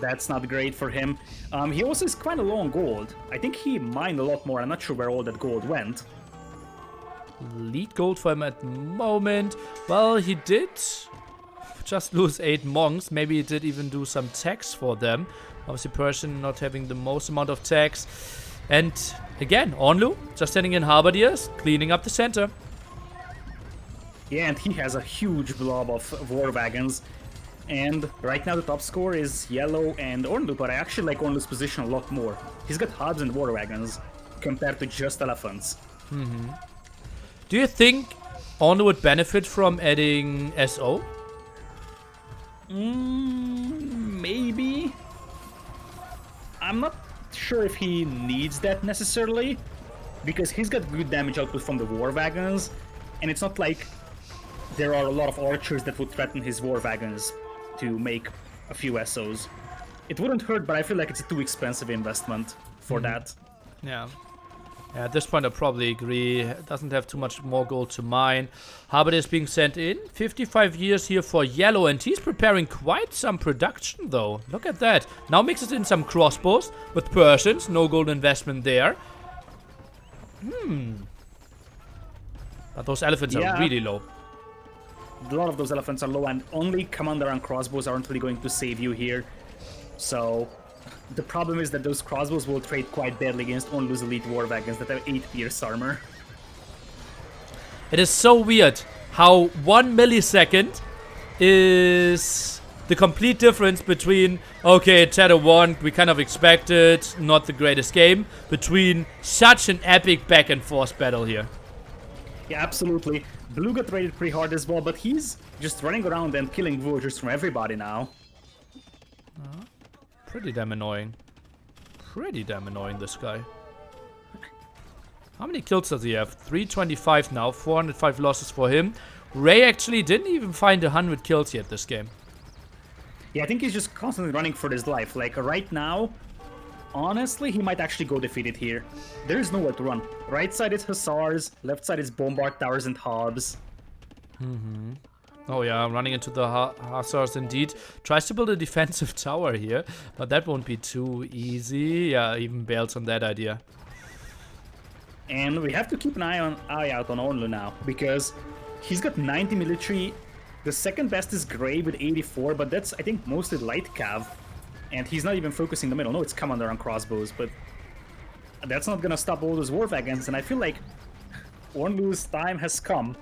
That's not great for him. He also is quite low on gold. I think he mined a lot more. I'm not sure where all that gold went. Lead gold for him at the moment. Well, he did just lose 8 monks. Maybe he did even do some tax for them. Obviously, Persian not having the most amount of tax. And again, Onlu just sending in Halberdiers, cleaning up the center. Yeah, and he has a huge blob of war wagons. And right now the top score is Yellow and Ornlu, but I actually like Ornlu's position a lot more. He's got hubs and war wagons compared to just elephants. Do you think Onlu would benefit from adding SO? Maybe. I'm not sure if he needs that necessarily, because he's got good damage output from the war wagons, and it's not like there are a lot of archers that would threaten his war wagons to make a few SOs. It wouldn't hurt, but I feel like it's a too expensive investment for that. Yeah. At this point, I probably agree. Doesn't have too much more gold to mine. Harvard is being sent in. 55 years here for Yellow, and he's preparing quite some production, though. Look at that. Now mixes in some crossbows with Persians. No gold investment there. But those elephants are really low. A lot of those elephants are low, and only commander and crossbows aren't really going to save you here. So the problem is that those crossbows will trade quite badly against Onlu's elite war wagons that have 8 pierce armor. It is so weird how 1 millisecond is the complete difference between, okay, TaToH won, we kind of expected, not the greatest game, between such an epic back and forth battle here. Yeah, absolutely. Blue got raided pretty hard as well, but he's just running around and killing villagers from everybody now. Pretty damn annoying. Pretty damn annoying, this guy. How many kills does he have? 325 now, 405 losses for him. Ray actually didn't even find 100 kills yet this game. Yeah, I think he's just constantly running for his life. Like, right now, honestly, he might actually go defeated here. There is nowhere to run. Right side is Hussars, left side is Bombard Towers and Hobbs. Oh yeah, I'm running into the Hussars indeed. Tries to build a defensive tower here, but that won't be too easy. Yeah, even bails on that idea. And we have to keep an eye out on Onlu now, because he's got 90 military. The second best is Grey with 84, but that's, I think, mostly light cav. And he's not even focusing the middle. No, it's commander on crossbows, but that's not gonna stop all those war wagons, and I feel like Onlu's time has come.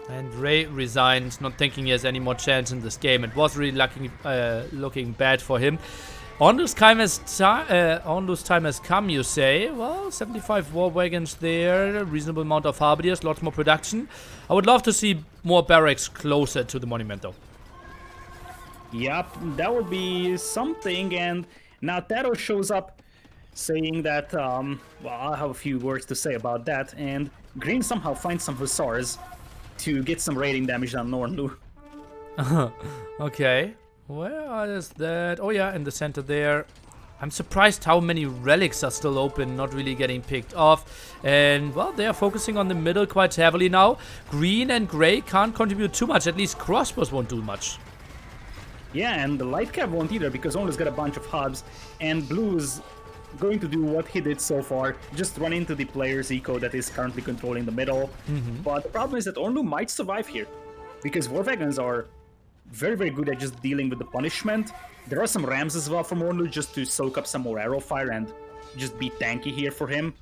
And Ray resigned, not thinking he has any more chance in this game. It was really looking bad for him. Onlu's time has come, you say. Well, 75 war wagons there, reasonable amount of Halberdiers, lots more production. I would love to see more barracks closer to the monument, though. Yep, that would be something, and now TaToH shows up saying that, well, I'll have a few words to say about that, and Green somehow finds some Hussars to get some raiding damage on Onlu. Okay, where is that? Oh yeah, in the center there. I'm surprised how many relics are still open, not really getting picked off. And, well, they are focusing on the middle quite heavily now. Green and Grey can't contribute too much, at least crossbows won't do much. Yeah, and the light cap won't either, because Onlu's got a bunch of hubs, and Blue's going to do what he did so far, just run into the player's eco that is currently controlling the middle. But the problem is that Onlu might survive here, because war wagons are very, very good at just dealing with the punishment. There are some rams as well from Onlu just to soak up some more arrow fire and just be tanky here for him.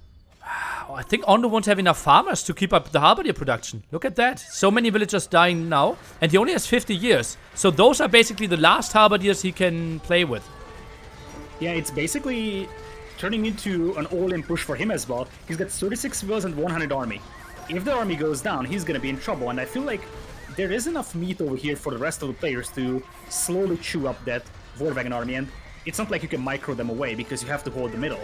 Oh, I think Onlu won't have enough farmers to keep up the Halberdier production. Look at that. So many villagers dying now, and he only has 50 years. So those are basically the last Halberdiers he can play with. Yeah, it's basically turning into an all-in push for him as well. He's got 36 villas and 100 army. If the army goes down, he's gonna be in trouble, and I feel like there is enough meat over here for the rest of the players to slowly chew up that war wagon army, and it's not like you can micro them away because you have to hold the middle.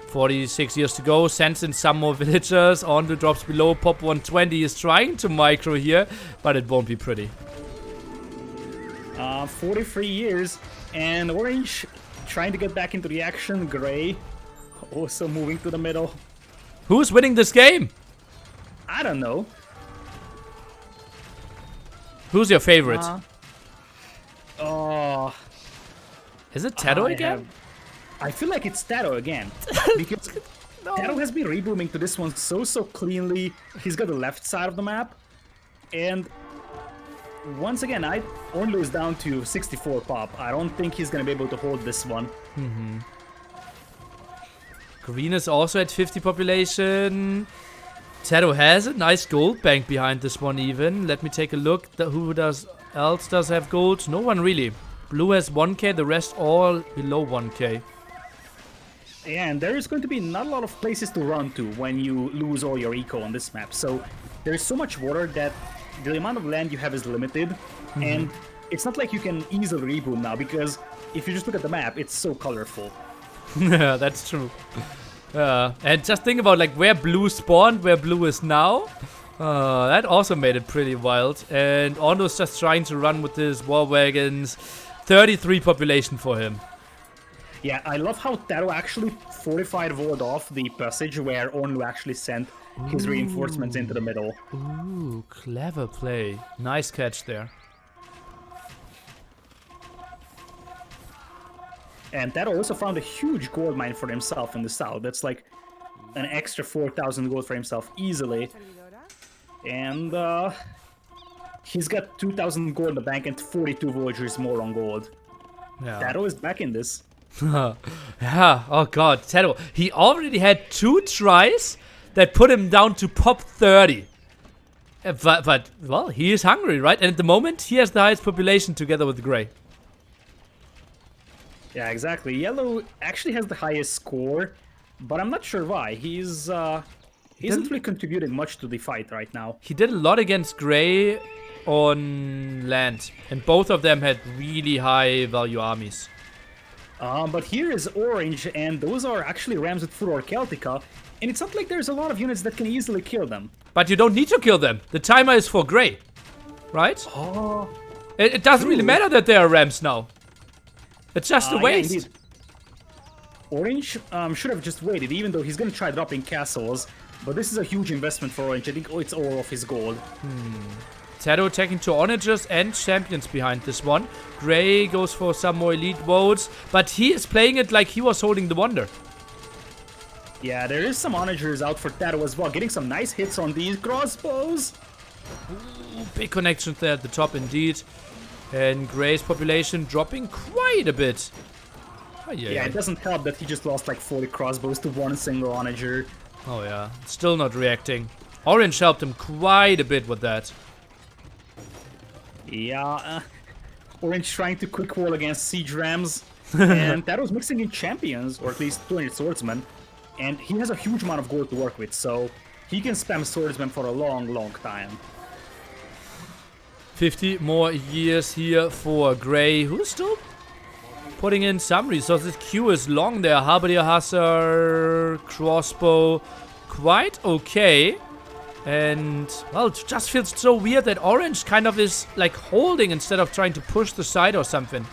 46 years to go, sends in some more villagers, Onlu drops below, Pop 120 is trying to micro here, but it won't be pretty. 43 years, and Orange trying to get back into the action. Grey also moving to the middle. Who's winning this game? I don't know. Who's your favorite? Is it TaToH again? I feel like it's TaToH again. Because TaToH has been rebooming to this one so cleanly. He's got the left side of the map. And once again, Onlu is down to 64 pop. I don't think he's going to be able to hold this one. Green is also at 50 population. TaToH has a nice gold bank behind this one even. Let me take a look. Who else does have gold? No one really. Blue has 1k, the rest all below 1k. And there is going to be not a lot of places to run to when you lose all your eco on this map. So there's so much water that the amount of land you have is limited. And it's not like you can easily reboot now, because if you just look at the map, it's so colorful. Yeah, that's true. And just think about like where blue spawned, where blue is now. That also made it pretty wild. And Ornlu's just trying to run with his war wagons. 33 population for him. Yeah, I love how TaToH actually fortified walled off the passage where Ornlu actually sent his reinforcements into the middle. Ooh, clever play. Nice catch there. And TaToH also found a huge gold mine for himself in the south. That's like an extra 4,000 gold for himself easily. And he's got 2,000 gold in the bank and 42 villagers more on gold. Yeah. TaToH is back in this. Yeah, oh god, TaToH. He already had 2 tries that put him down to pop 30. But, well, he is hungry, right? And at the moment, he has the highest population together with Grey. Yeah, exactly. Yellow actually has the highest score, but I'm not sure why. He isn't really contributing much to the fight right now. He did a lot against Grey on land. And both of them had really high value armies. But here is Orange, and those are actually Rams with Furor Celtica, and it's not like there's a lot of units that can easily kill them. But you don't need to kill them. The timer is for Grey, right? Oh, It doesn't really matter that they are Rams now. It's just a waste. Yeah, Orange should have just waited, even though he's gonna try dropping castles, but this is a huge investment for Orange. I think it's all of his gold. TaToH taking 2 onagers and champions behind this one. Grey goes for some more elite votes, but he is playing it like he was holding the Wonder. Yeah, there is some onagers out for TaToH as well, getting some nice hits on these crossbows. Ooh, big connections there at the top indeed. And Grey's population dropping quite a bit. Oh, Yeah, it doesn't help that he just lost like 40 crossbows to one single onager. Oh yeah, still not reacting. Orange helped him quite a bit with that. Yeah, Orange trying to quick wall against siege rams, and TaToH's mixing in champions, or at least 200 swordsmen, and he has a huge amount of gold to work with, so he can spam swordsmen for a long, long time. 50 more years here for Grey, who's still putting in some resources. Queue is long there. Halberdier Hussar, crossbow, quite okay. And, well, it just feels so weird that Orange kind of is, like, holding instead of trying to push the side or something.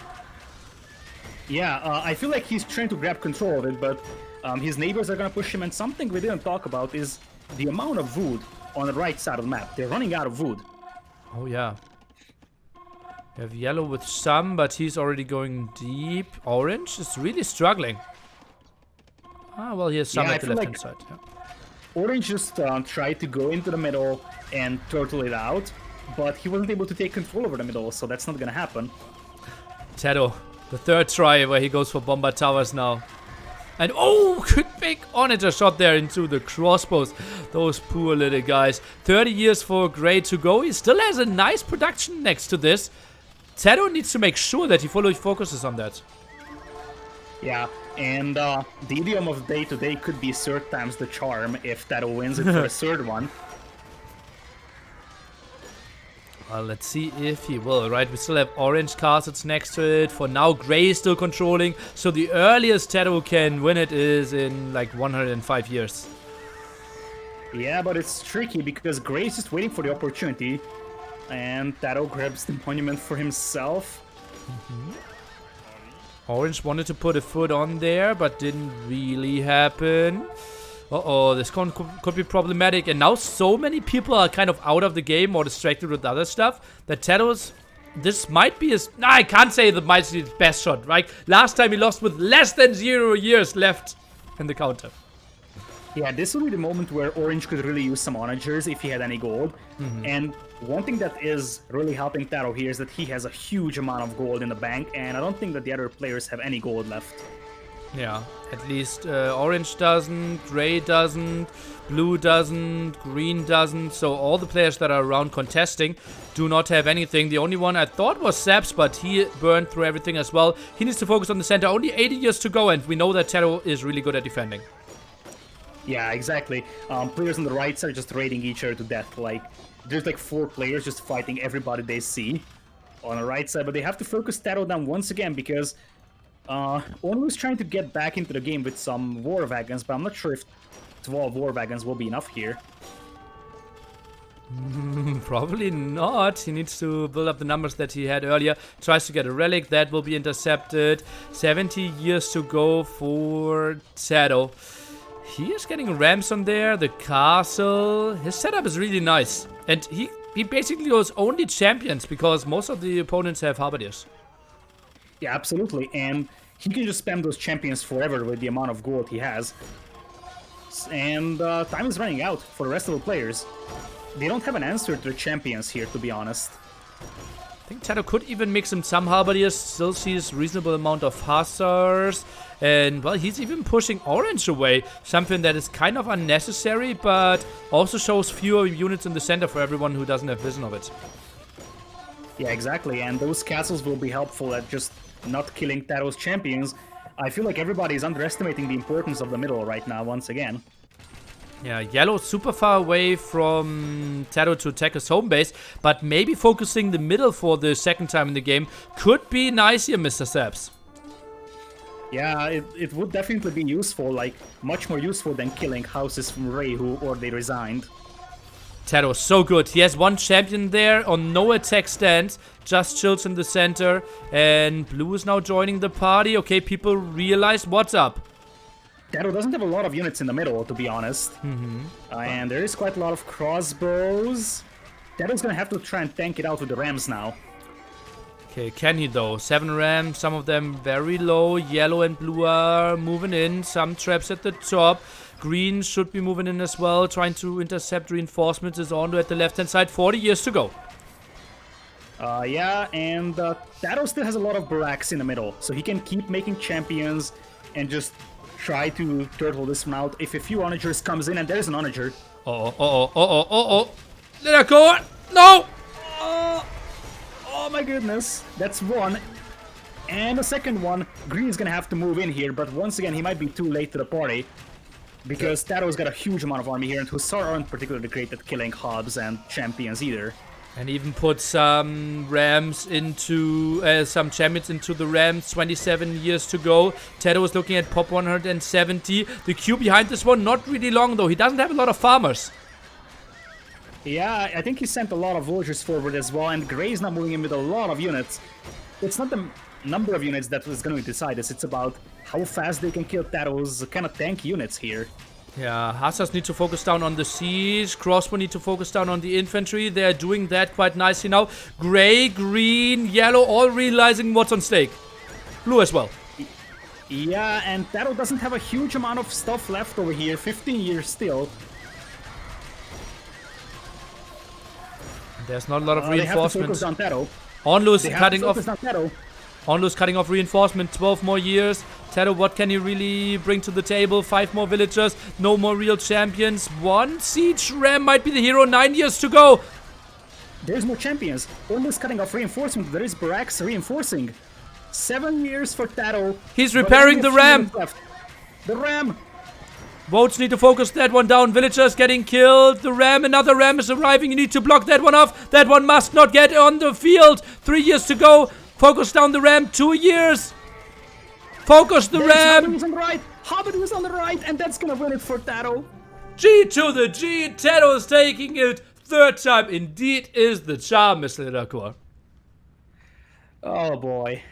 Yeah, I feel like he's trying to grab control of it, but his neighbors are gonna push him, and something we didn't talk about is the amount of wood on the right side of the map. They're running out of wood. Oh, yeah. We have yellow with some, but he's already going deep. Orange is really struggling. Ah, well, he has some Yeah, at the I feel left-hand like- side. Yeah. Orange just tried to go into the middle and turtle it out, but he wasn't able to take control over the middle, so that's not gonna happen. TaToH, the 3rd try where he goes for Bomber Towers now. And oh, good big onager shot there into the crossbows. Those poor little guys. 30 years for Grey to go. He still has a nice production next to this. TaToH needs to make sure that he fully focuses on that. Yeah, and the idiom of day-to-day could be third time's the charm if TaToH wins it for the third one. Well, let's see if he will, right? We still have orange castles next to it. For now, Grey is still controlling. So the earliest TaToH can win it is in like 105 years. Yeah, but it's tricky because Grey is just waiting for the opportunity, and TaToH grabs the monument for himself. Orange wanted to put a foot on there, but didn't really happen. Uh-oh, this could be problematic. And now so many people are kind of out of the game or distracted with other stuff that TaToH's... This might be his... Nah, I can't say that might be his best shot, right? Last time he lost with less than 0 years left in the counter. Yeah, this will be the moment where Orange could really use some onagers if he had any gold. And one thing that is really helping TaToH here is that he has a huge amount of gold in the bank, and I don't think that the other players have any gold left. Yeah, at least orange doesn't, gray doesn't, blue doesn't, green doesn't. So all the players that are around contesting do not have anything. The only one I thought was Saps, but he burned through everything as well. He needs to focus on the center. Only 80 years to go, and we know that TaToH is really good at defending. Yeah, exactly. Players on the right side are just raiding each other to death. Like, there's like 4 players just fighting everybody they see on the right side, but they have to focus TaToH down once again because Onlu's trying to get back into the game with some war wagons, but I'm not sure if 12 war wagons will be enough here. Probably not. He needs to build up the numbers that he had earlier. Tries to get a relic. That will be intercepted. 70 years to go for TaToH. He is getting ramps on there. The castle. His setup is really nice. And he basically goes only champions because most of the opponents have halberdiers. Yeah, absolutely. And he can just spam those champions forever with the amount of gold he has. And time is running out for the rest of the players. They don't have an answer to their champions here, to be honest. I think TaToH could even mix him some halberdiers. Still sees reasonable amount of hussars. And, well, he's even pushing orange away. Something that is kind of unnecessary, but also shows fewer units in the center for everyone who doesn't have vision of it. Yeah, exactly. And those castles will be helpful at just not killing TaToH's champions. I feel like everybody is underestimating the importance of the middle right now, once again. Yeah, yellow super far away from TaToH to attack his home base, but maybe focusing the middle for the second time in the game could be nice here, Mr. Saps. Yeah, it would definitely be useful, like, much more useful than killing houses from Ray who already resigned. TaToH, so good. He has one champion there on no attack stance, just chills in the center, and blue is now joining the party. Okay, people realize what's up. TaToH doesn't have a lot of units in the middle, to be honest. And there is quite a lot of crossbows. TaToH's gonna have to try and tank it out with the rams now. Okay, can he though? 7 rams, some of them very low. Yellow and blue are moving in. Some traps at the top. Green should be moving in as well. Trying to intercept reinforcements is Onlu at the left-hand side. 40 years to go. Yeah, and TaToH still has a lot of barracks in the middle. So he can keep making champions and just try to turtle this one out. If a few onagers comes in, and there's an onager. Let her go! No! Oh my goodness, that's one. And the second one, Green's gonna have to move in here, but once again, he might be too late to the party. Because TaToH's got a huge amount of army here, and Hussar aren't particularly great at killing hobs and champions either. And even put some rams into, some champions into the rams. 27 years to go. TaToH is looking at pop 170. The queue behind this one, not really long though. He doesn't have a lot of farmers. Yeah, I think he sent a lot of villagers forward as well, and Gray's not moving in with a lot of units. It's not the number of units that is going to decide this, it's about how fast they can kill TaToH's kind of tank units here. Yeah, Hussars need to focus down on the siege. Crossbow need to focus down on the infantry. They are doing that quite nicely now. Gray, green, yellow, all realizing what's on stake. Blue as well. Yeah, and TaToH doesn't have a huge amount of stuff left over here. 15 years still. There's not a lot of reinforcements. They have to focus on TaToH. Onlu's cutting off. TaToH. Onlu's cutting off reinforcement. 12 more years. TaToH, what can he really bring to the table? 5 more villagers. No more real champions. 1 siege ram might be the hero. 9 years to go. There's more champions. Onlu's cutting off reinforcement. There is barracks reinforcing. 7 years for TaToH. He's repairing the ram. The ram. Votes need to focus that one down. Villagers getting killed. The ram, another ram is arriving. You need to block that one off. That one must not get on the field. 3 years to go. Focus down the ram. 2 years. Focus the ram. Hobbit on the right. Hobbit is on the right, and that's gonna win it for TaToH. G to the G. TaToH is taking it. 3rd time. Indeed is the charm, Mr. Lidakor. Oh boy.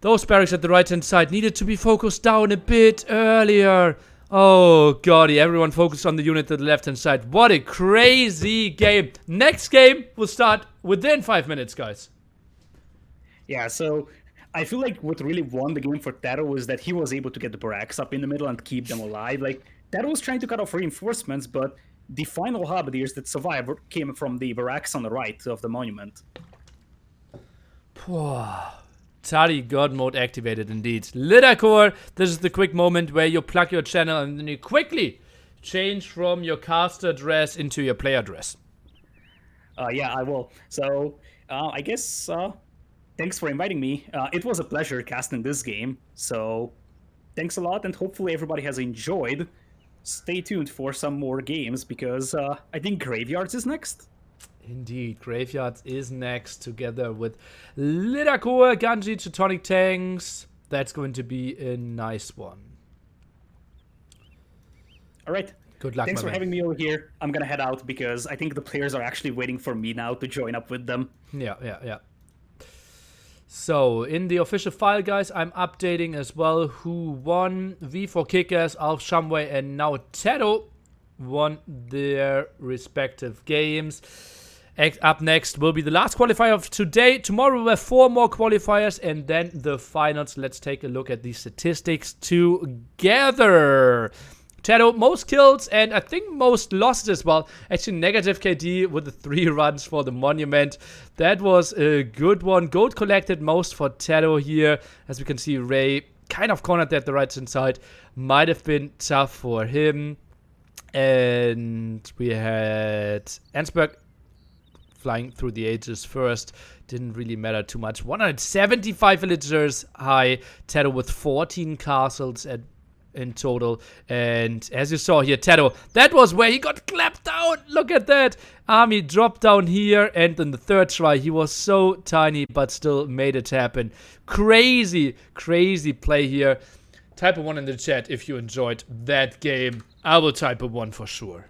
Those barracks at the right-hand side needed to be focused down a bit earlier. Oh, golly, everyone focused on the unit at the left-hand side. What a crazy game. Next game will start within 5 minutes, guys. Yeah, so I feel like what really won the game for TaToH was that he was able to get the barracks up in the middle and keep them alive. Like, TaToH was trying to cut off reinforcements, but the final halberdiers that survived came from the barracks on the right of the monument. Tari God mode activated indeed. Lidakor, this is the quick moment where you plug your channel and then you quickly change from your caster dress into your player dress. Yeah, I will. So, I guess, thanks for inviting me. It was a pleasure casting this game. So, thanks a lot, and hopefully everybody has enjoyed. Stay tuned for some more games, because I think Graveyards is next. Indeed, Graveyards is next together with Lidakor, Ganji, Teutonic Tanks. That's going to be a nice one. All right. Good luck, Thanks for my man. having me over here. I'm gonna head out because I think the players are actually waiting for me now to join up with them. Yeah. So, in the official file, guys, I'm updating as well who won. V for Kickers, Alf Shumway, and now TaToH won their respective games. Up next will be the last qualifier of today. Tomorrow we'll have 4 more qualifiers and then the finals. Let's take a look at the statistics together. TaToH, most kills and I think most lost as well. Actually, negative KD with the 3 runs for the monument. That was a good one. Gold collected most for TaToH here. As we can see, Ray kind of cornered at the right hand side. Might have been tough for him. And we had Ansberg flying through the ages first. Didn't really matter too much. 175 villagers high. TaToH with 14 castles in total. And as you saw here, TaToH, that was where he got clapped down. Look at that. Army dropped down here. And in the third try, he was so tiny, but still made it happen. Crazy play here. Type a 1 in the chat if you enjoyed that game. I will type a 1 for sure.